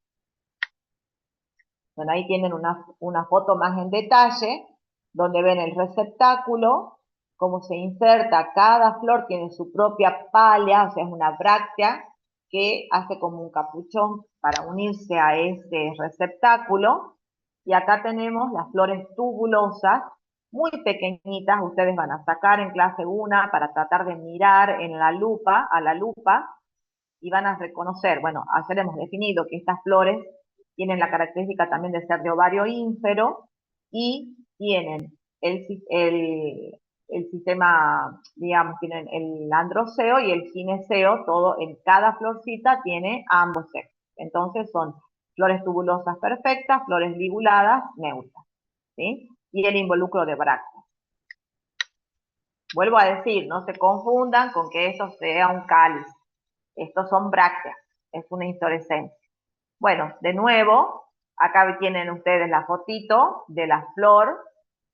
Bueno, ahí tienen una foto más en detalle, donde ven el receptáculo, cómo se inserta, cada flor tiene su propia pálea, o sea, es una bráctea que hace como un capuchón para unirse a ese receptáculo. Y acá tenemos las flores tubulosas, muy pequeñitas, ustedes van a sacar en clase una para tratar de mirar en la lupa, a la lupa, y van a reconocer, bueno, ayer hemos definido que estas flores tienen la característica también de ser de ovario ínfero y tienen el sistema, digamos, tienen el androceo y el gineceo, todo en cada florcita tiene ambos sexos. Entonces son flores tubulosas perfectas, flores liguladas neutras, ¿sí? Y el involucro de brácteas. Vuelvo a decir, no se confundan con que esto sea un cáliz. Estos son brácteas, es una inflorescencia. Bueno, de nuevo, acá tienen ustedes la fotito de la flor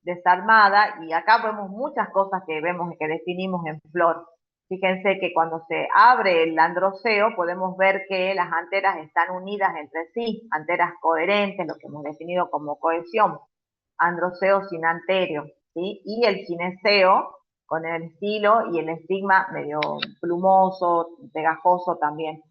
desarmada y acá vemos muchas cosas que vemos y que definimos en flor. Fíjense que cuando se abre el androceo podemos ver que las anteras están unidas entre sí, anteras coherentes, lo que hemos definido como cohesión. Androceo sin anterio, ¿sí? Y el gineceo con el estilo y el estigma medio plumoso, pegajoso también.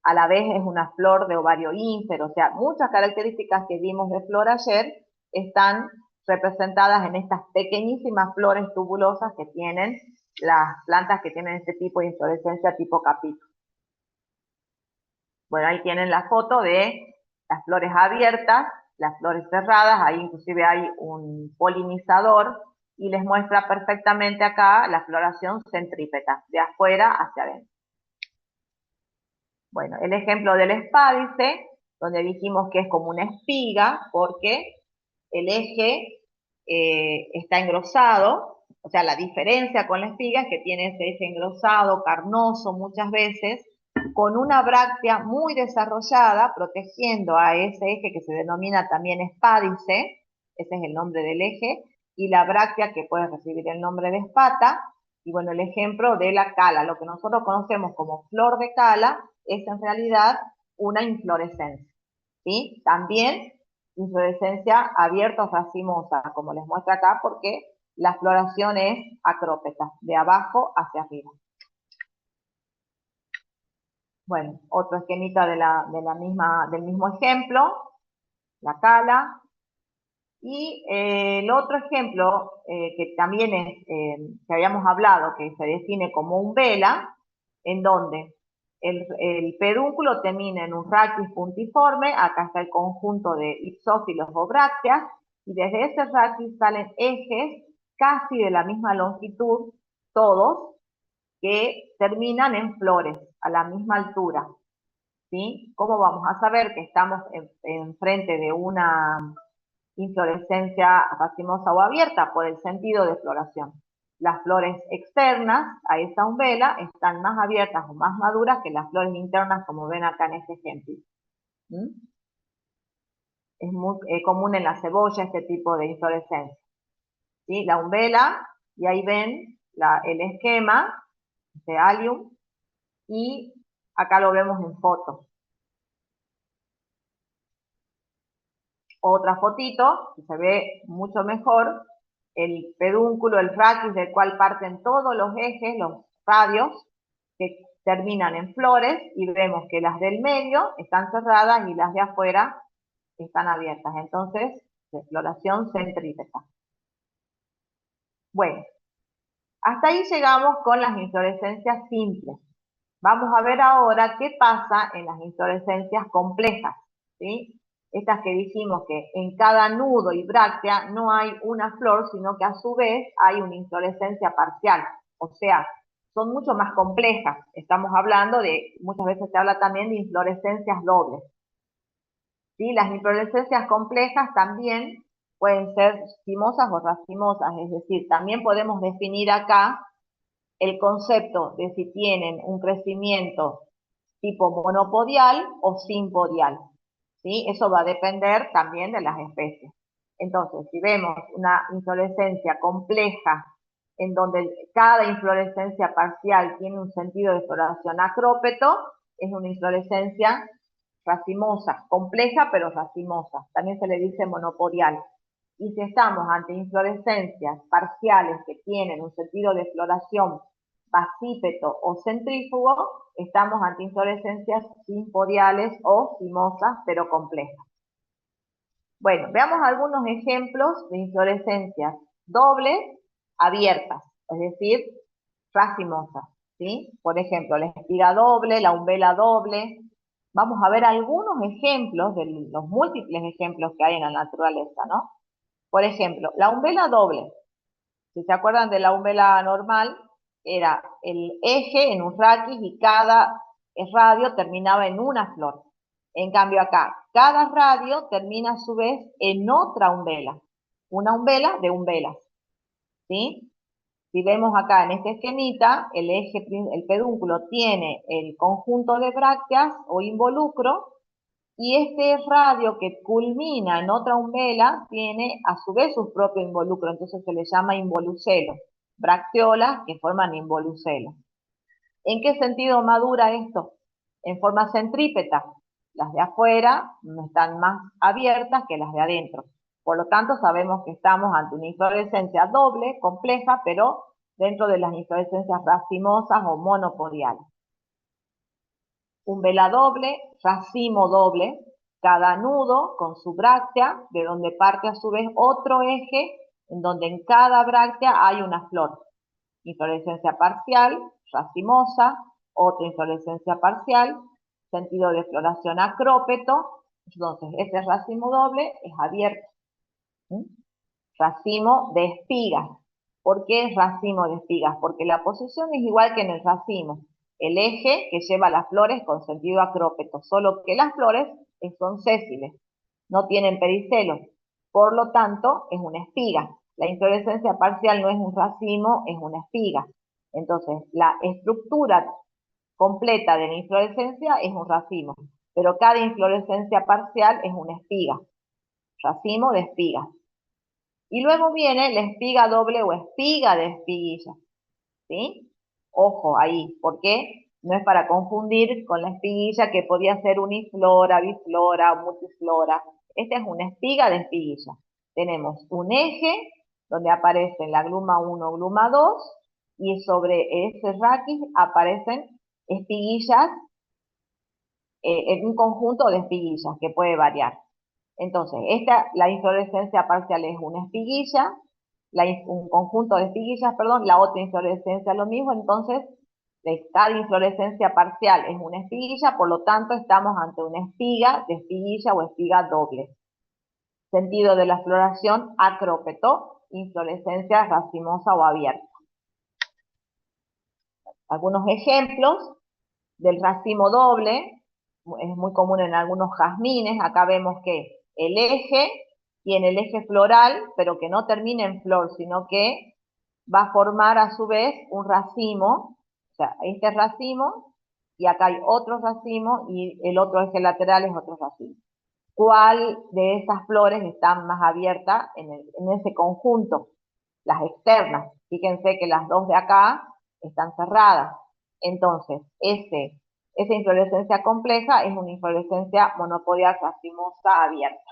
A la vez es una flor de ovario ínfero, o sea, muchas características que vimos de flor ayer están representadas en estas pequeñísimas flores tubulosas que tienen las plantas que tienen este tipo de inflorescencia tipo capítulo. Bueno, ahí tienen la foto de las flores abiertas, las flores cerradas, ahí inclusive hay un polinizador y les muestra perfectamente acá la floración centrípeta, de afuera hacia adentro. Bueno, el ejemplo del espádice, donde dijimos que es como una espiga, porque el eje está engrosado, o sea, la diferencia con la espiga es que tiene ese eje engrosado, carnoso muchas veces, con una bráctea muy desarrollada, protegiendo a ese eje que se denomina también espádice, ese es el nombre del eje, y la bráctea que puede recibir el nombre de espata, y bueno, el ejemplo de la cala, lo que nosotros conocemos como flor de cala, es en realidad una inflorescencia, ¿sí? También inflorescencia abierta o racimosa, como les muestra acá, porque la floración es acrópeta, de abajo hacia arriba. Bueno, otro esquemita del mismo ejemplo, la cala. Y el otro ejemplo, que también es, que habíamos hablado, que se define como un vela, en donde el pedúnculo termina en un raquis puntiforme, acá está el conjunto de ipsófilos o brácteas, y desde ese raquis salen ejes casi de la misma longitud, todos, que terminan en flores a la misma altura, ¿sí? ¿Cómo vamos a saber que estamos en frente de una inflorescencia racimosa o abierta? Por el sentido de floración. Las flores externas a esa umbela están más abiertas o más maduras que las flores internas, como ven acá en este ejemplo. ¿Mm? Es muy común en la cebolla este tipo de inflorescencia. ¿Sí? La umbela, y ahí ven el esquema de Allium, y acá lo vemos en foto. Otra fotito, que se ve mucho mejor, el pedúnculo, el raquis del cual parten todos los ejes, los radios, que terminan en flores, y vemos que las del medio están cerradas y las de afuera están abiertas. Entonces, de floración centrípeta. Bueno, hasta ahí llegamos con las inflorescencias simples. Vamos a ver ahora qué pasa en las inflorescencias complejas, ¿sí? estas que dijimos que en cada nudo y bráctea no hay una flor, sino que a su vez hay una inflorescencia parcial. O sea, son mucho más complejas. Estamos hablando de, muchas veces se habla también de inflorescencias dobles. ¿Sí? Las inflorescencias complejas también pueden ser cimosas o racimosas, es decir, también podemos definir acá el concepto de si tienen un crecimiento tipo monopodial o simpodial. ¿Sí? Eso va a depender también de las especies. Entonces, si vemos una inflorescencia compleja en donde cada inflorescencia parcial tiene un sentido de floración acrópeto, es una inflorescencia racimosa, compleja pero racimosa. También se le dice monopodial. Y si estamos ante inflorescencias parciales que tienen un sentido de floración basípeto o centrífugo, estamos ante inflorescencias simpodiales o cimosas pero complejas. Bueno, veamos algunos ejemplos de inflorescencias dobles abiertas, es decir, racimosas, ¿sí? Por ejemplo, la espiga doble, la umbela doble. Vamos a ver algunos ejemplos de los múltiples ejemplos que hay en la naturaleza, ¿no? Por ejemplo, la umbela doble. Si se acuerdan de la umbela normal, era el eje en un raquis y cada radio terminaba en una flor. En cambio acá, cada radio termina a su vez en otra umbela, una umbela de umbelas, ¿sí? Si vemos acá en este esquemita, el eje, el pedúnculo tiene el conjunto de brácteas o involucro, y este radio que culmina en otra umbela tiene a su vez su propio involucro, entonces se le llama involucelo. Bracteolas que forman involucelo. ¿En qué sentido madura esto? En forma centrípeta. Las de afuera están más abiertas que las de adentro. Por lo tanto, sabemos que estamos ante una inflorescencia doble, compleja, pero dentro de las inflorescencias racimosas o monopodiales. Umbela doble, racimo doble, cada nudo con su bráctea, de donde parte a su vez otro eje, en donde en cada bráctea hay una flor. Inflorescencia parcial, racimosa, otra inflorescencia parcial, sentido de floración acrópeto. Entonces, este racimo doble es abierto. ¿Sí? Racimo de espigas. ¿Por qué es racimo de espigas? Porque la posición es igual que en el racimo. El eje que lleva las flores con sentido acrópeto, solo que las flores son sésiles, no tienen pedicelo. Por lo tanto, es una espiga. La inflorescencia parcial no es un racimo, es una espiga. Entonces, la estructura completa de la inflorescencia es un racimo, pero cada inflorescencia parcial es una espiga. Racimo de espigas. Y luego viene la espiga doble o espiga de espiguilla, ¿sí? Ojo ahí, porque no es para confundir con la espiguilla que podía ser uniflora, biflora o multiflora. Esta es una espiga de espiguilla. Tenemos un eje donde aparecen la gluma 1, gluma 2, y sobre ese raquis aparecen espiguillas, en un conjunto de espiguillas que puede variar. Entonces, la inflorescencia parcial es una espiguilla, un conjunto de espiguillas, perdón, la otra inflorescencia lo mismo, entonces cada inflorescencia parcial es una espiguilla, por lo tanto estamos ante una espiga de espiguilla o espiga doble. Sentido de la floración acrópeto, inflorescencia racimosa o abierta. Algunos ejemplos del racimo doble, es muy común en algunos jazmines. Acá vemos que el eje tiene el eje floral, pero que no termina en flor, sino que va a formar a su vez un racimo, o sea, este racimo, y acá hay otro racimo, y el otro eje lateral es otro racimo. ¿Cuál de esas flores está más abierta en ese conjunto? Las externas. Fíjense que las dos de acá están cerradas. Entonces, esa inflorescencia compleja es una inflorescencia monopodial racimosa abierta.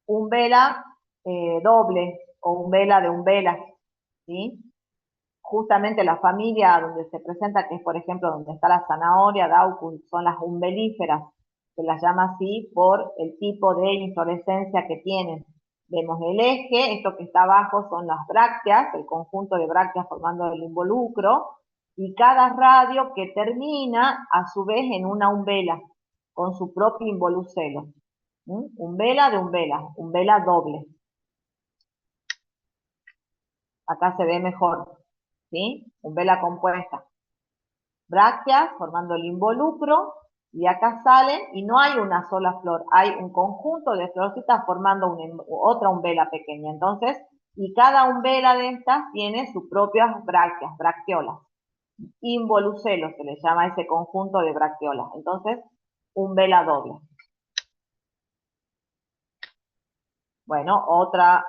Umbela doble o umbela de umbelas, ¿sí? Justamente la familia donde se presenta, que es por ejemplo donde está la zanahoria, daucus, son las umbelíferas, se las llama así por el tipo de inflorescencia que tienen. Vemos el eje, esto que está abajo son las brácteas, el conjunto de brácteas formando el involucro, y cada radio que termina a su vez en una umbela, con su propio involucelo. Umbela de umbela doble. Acá se ve mejor, ¿sí? Umbela compuesta. Brácteas formando el involucro, y acá salen, y no hay una sola flor, hay un conjunto de florcitas formando otra umbela pequeña. Entonces, y cada umbela de estas tiene sus propias brácteas, bracteolas. Involucelo se le llama ese conjunto de bracteolas. Entonces, umbela doble. Bueno, otra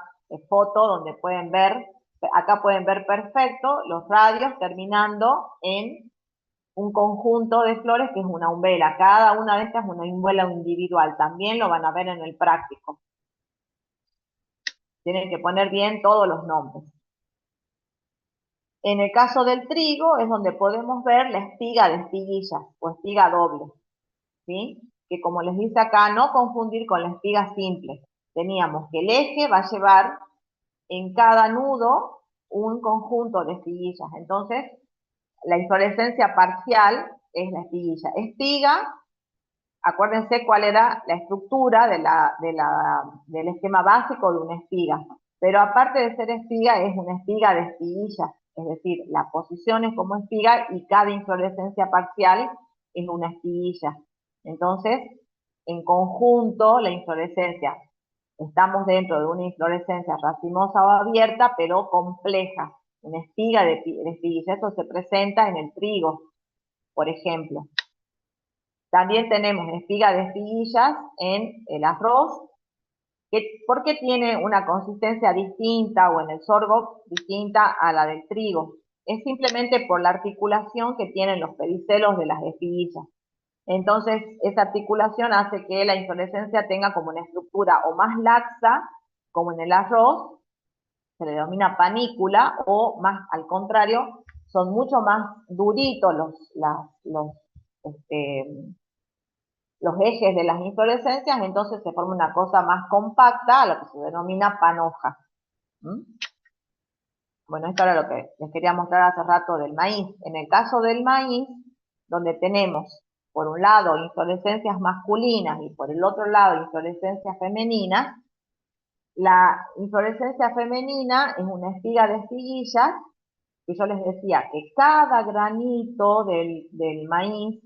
foto donde pueden ver, acá pueden ver perfecto los radios terminando en un conjunto de flores que es una umbela. Cada una de estas es una umbela individual. También lo van a ver en el práctico. Tienen que poner bien todos los nombres. En el caso del trigo es donde podemos ver la espiga de espiguillas o espiga doble, ¿sí? Que como les dice acá, no confundir con la espiga simple. Teníamos que el eje va a llevar en cada nudo un conjunto de espiguillas. Entonces, la inflorescencia parcial es la espiguilla. Espiga, acuérdense cuál era la estructura del esquema básico de una espiga. Pero aparte de ser espiga, es una espiga de espiguillas. Es decir, la posición es como espiga y cada inflorescencia parcial es una espiguilla. Entonces, en conjunto, la inflorescencia, estamos dentro de una inflorescencia racimosa o abierta, pero compleja, una espiga de espiguilla. Esto se presenta en el trigo, por ejemplo. También tenemos espiga de espiguillas en el arroz, porque tiene una consistencia distinta, o en el sorgo distinta a la del trigo. Es simplemente por la articulación que tienen los pedicelos de las espiguillas. Entonces, esa articulación hace que la inflorescencia tenga como una estructura o más laxa, como en el arroz, se le denomina panícula, o más al contrario, son mucho más duritos los ejes de las inflorescencias, entonces se forma una cosa más compacta, a lo que se denomina panoja. Bueno, esto era lo que les quería mostrar hace rato del maíz. En el caso del maíz, donde tenemos por un lado inflorescencias masculinas y por el otro lado inflorescencias femeninas, la inflorescencia femenina es una espiga de espiguillas, que yo les decía que cada granito del maíz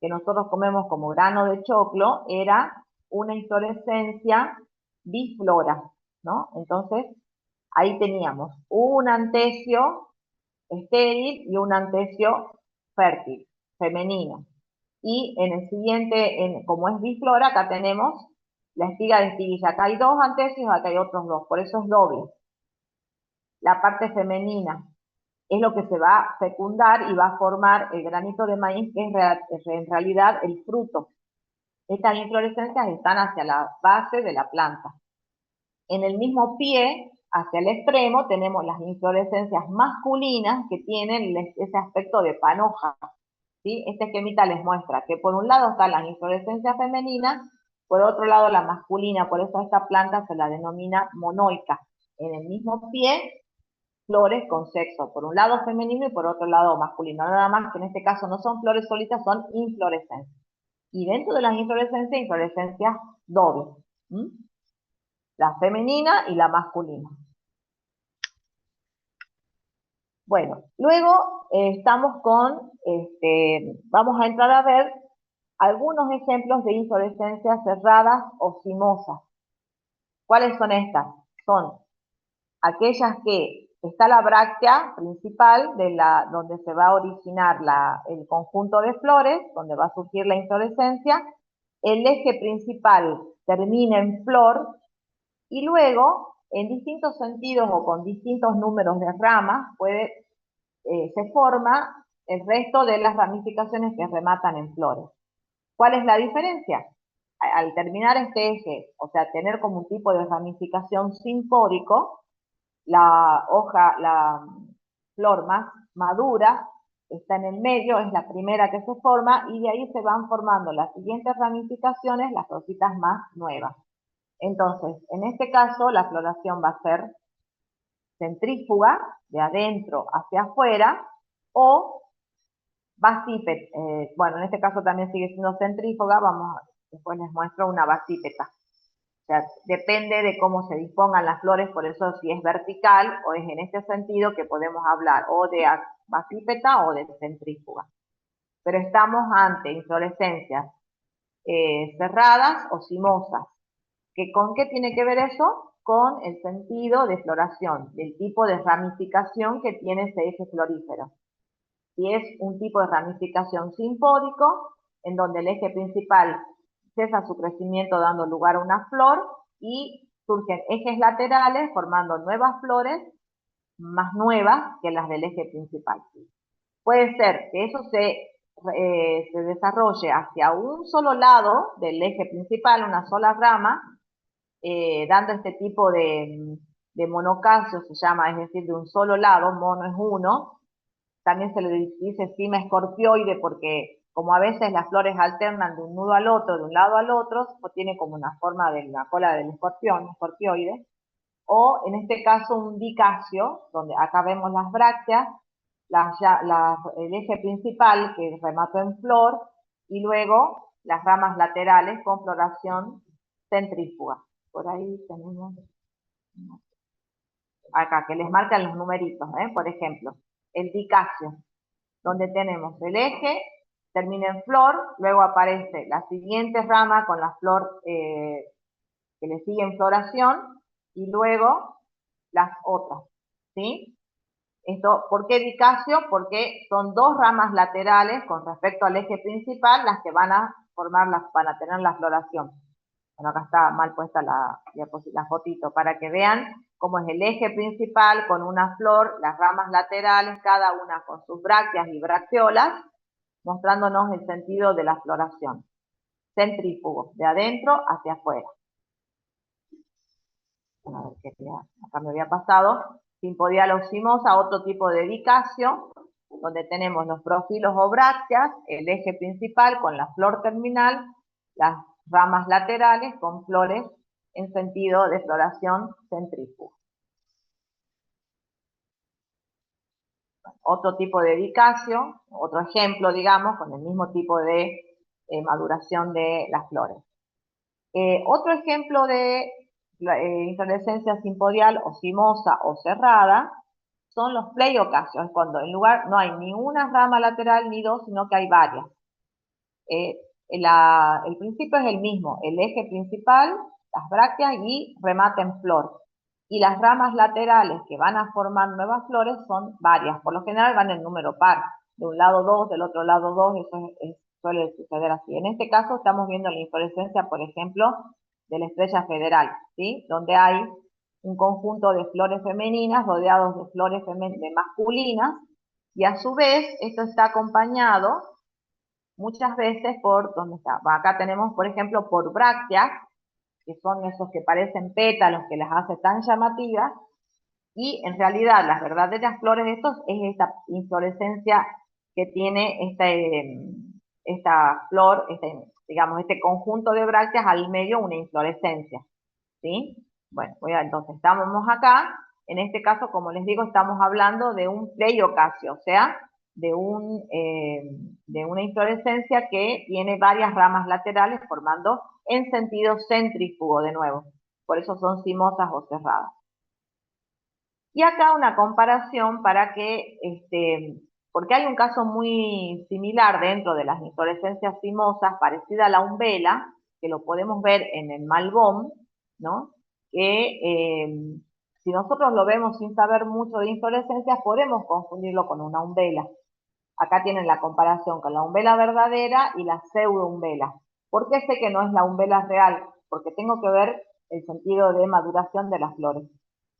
que nosotros comemos como grano de choclo era una inflorescencia biflora, ¿no? Entonces, ahí teníamos un antesio estéril y un antesio fértil, femenino. Y en el siguiente, como es biflora, acá tenemos la espiga de espiguilla. Acá hay dos antesios, acá hay otros dos, por eso es doble. La parte femenina es lo que se va a fecundar y va a formar el granito de maíz, que es en realidad el fruto. Estas inflorescencias están hacia la base de la planta. En el mismo pie, hacia el extremo, tenemos las inflorescencias masculinas que tienen ese aspecto de panoja, ¿sí? Este esquemita les muestra que por un lado están las inflorescencias femeninas, por otro lado la masculina, por eso a esta planta se la denomina monoica. En el mismo pie, flores con sexo, por un lado femenino y por otro lado masculino. Nada más que en este caso no son flores solitas, son inflorescencias. Y dentro de las inflorescencias dobles. La femenina y la masculina. Bueno, luego estamos con, vamos a entrar a ver algunos ejemplos de inflorescencias cerradas o cimosas. ¿Cuáles son estas? Son aquellas que está la bráctea principal donde se va a originar el conjunto de flores, donde va a surgir la inflorescencia, el eje principal termina en flor, y luego, en distintos sentidos o con distintos números de ramas, se forma el resto de las ramificaciones que rematan en flores. ¿Cuál es la diferencia? Al terminar este eje, o sea, tener como un tipo de ramificación simpódico, la flor más madura está en el medio, es la primera que se forma, y de ahí se van formando las siguientes ramificaciones, las rositas más nuevas. Entonces, en este caso, la floración va a ser centrífuga, de adentro hacia afuera, o bueno, en este caso también sigue siendo centrífuga, después les muestro una basípeta. O sea, depende de cómo se dispongan las flores, por eso si es vertical o es en este sentido que podemos hablar o de basípeta o de centrífuga. Pero estamos ante inflorescencias cerradas o cimosas. ¿Con qué tiene que ver eso? Con el sentido de floración, del tipo de ramificación que tiene ese eje florífero. Si es un tipo de ramificación simpódico, en donde el eje principal cesa su crecimiento dando lugar a una flor y surgen ejes laterales formando nuevas flores más nuevas que las del eje principal. Puede ser que eso se desarrolle hacia un solo lado del eje principal, una sola rama, dando este tipo de monocasio, se llama, es decir, de un solo lado, mono es uno. También se le dice cima escorpioide porque como a veces las flores alternan de un nudo al otro, de un lado al otro, pues tiene como una forma de la cola del escorpión, escorpioide. O en este caso un dicasio, donde acá vemos las brácteas, el eje principal que remató en flor y luego las ramas laterales con floración centrífuga. Por ahí tenemos acá que les marcan los numeritos, por ejemplo, el dicasio, donde tenemos el eje, termina en flor, luego aparece la siguiente rama con la flor que le sigue en floración y luego las otras, ¿sí? Esto, ¿por qué dicasio? Porque son dos ramas laterales con respecto al eje principal las que van a van a tener la floración. Bueno, acá está mal puesta la fotito, para que vean cómo es el eje principal con una flor, las ramas laterales, cada una con sus brácteas y bracteolas, mostrándonos el sentido de la floración. Centrífugo, de adentro hacia afuera. Bueno, a ver qué acá me había pasado. Simpodialo-cimosa, otro tipo de dicasio, donde tenemos los profilos o brácteas, el eje principal con la flor terminal, las ramas laterales con flores en sentido de floración centrífuga. Otro tipo de dicasio, otro ejemplo, digamos, con el mismo tipo de maduración de las flores. Otro ejemplo de inflorescencia simpodial o cimosa o cerrada son los pleiocasios, cuando en lugar no hay ni una rama lateral ni dos, sino que hay varias. El principio es el mismo, el eje principal, las brácteas y remate en flor. Y las ramas laterales que van a formar nuevas flores son varias, por lo general van en número par, de un lado dos, del otro lado dos, eso suele suceder así. En este caso estamos viendo la inflorescencia, por ejemplo, de la estrella federal, ¿sí? Donde hay un conjunto de flores femeninas rodeados de flores masculinas, y a su vez esto está acompañado muchas veces ¿dónde está? Acá tenemos, por ejemplo, por brácteas, que son esos que parecen pétalos que las hace tan llamativas, y en realidad las verdaderas flores de estos es esta inflorescencia que tiene esta flor, digamos, este conjunto de brácteas al medio, una inflorescencia, ¿sí? Bueno, entonces estamos acá, en este caso, como les digo, estamos hablando de un pleiocasio, o sea, de una inflorescencia que tiene varias ramas laterales formando en sentido centrífugo de nuevo. Por eso son cimosas o cerradas. Y acá una comparación para que, porque hay un caso muy similar dentro de las inflorescencias cimosas, parecida a la umbela, que lo podemos ver en el malbón, ¿no? Que si nosotros lo vemos sin saber mucho de inflorescencias, podemos confundirlo con una umbela. Acá tienen la comparación con la umbela verdadera y la pseudo-umbela. ¿Por qué sé que no es la umbela real? Porque tengo que ver el sentido de maduración de las flores.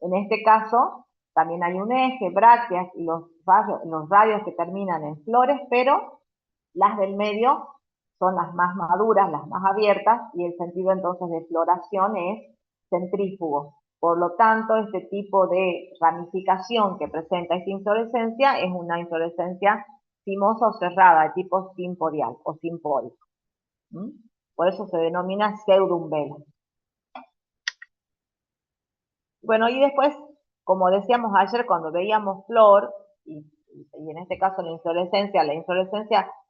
En este caso, también hay un eje, brácteas y los radios que terminan en flores, pero las del medio son las más maduras, las más abiertas, y el sentido entonces de floración es centrífugo. Por lo tanto, este tipo de ramificación que presenta esta inflorescencia es una inflorescencia cimosa o cerrada, de tipo simpodial o simpódico. Por eso se denomina pseudoumbela. Bueno, y después, como decíamos ayer, cuando veíamos flor, y y en este caso la inflorescencia,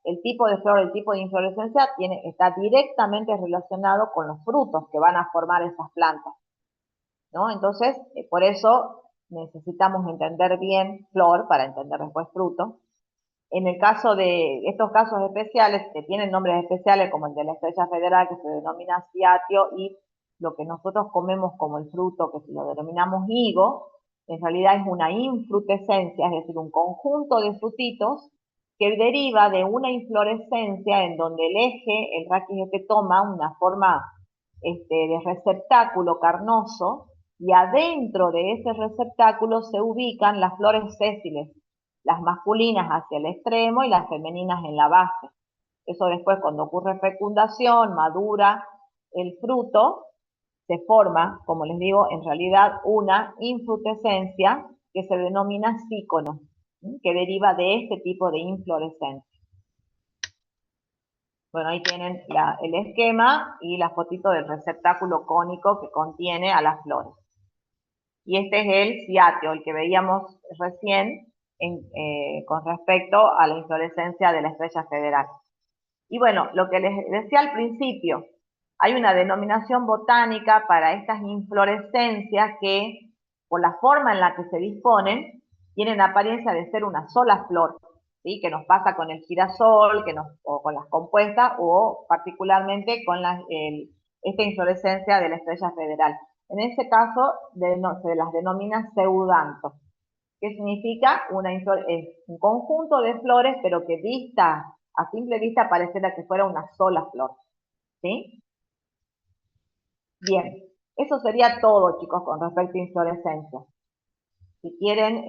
el tipo de flor, el tipo de inflorescencia está directamente relacionado con los frutos que van a formar esas plantas, ¿no? Entonces, por eso necesitamos entender bien flor para entender después fruto. En el caso de estos casos especiales, que tienen nombres especiales, como el de la estrella federal, que se denomina ciatio, y lo que nosotros comemos como el fruto, que lo denominamos higo, en realidad es una infrutescencia, es decir, un conjunto de frutitos que deriva de una inflorescencia en donde el eje, el raquis toma una forma de receptáculo carnoso, y adentro de ese receptáculo se ubican las flores sésiles, las masculinas hacia el extremo y las femeninas en la base. Eso después, cuando ocurre fecundación, madura el fruto, se forma, como les digo, en realidad una infrutescencia que se denomina cícono, que deriva de este tipo de inflorescencia. Bueno, ahí tienen el esquema y la fotito del receptáculo cónico que contiene a las flores. Y este es el ciatio, el que veíamos recién con respecto a la inflorescencia de la estrella federal. Y bueno, lo que les decía al principio, hay una denominación botánica para estas inflorescencias que, por la forma en la que se disponen, tienen apariencia de ser una sola flor, ¿sí? Que nos pasa con el girasol, o con las compuestas, o particularmente con esta inflorescencia de la estrella federal. En ese caso, se las denomina pseudantos, que significa es un conjunto de flores, pero que a simple vista pareciera que fuera una sola flor, ¿sí? Bien, eso sería todo, chicos, con respecto a inflorescencia. Si quieren,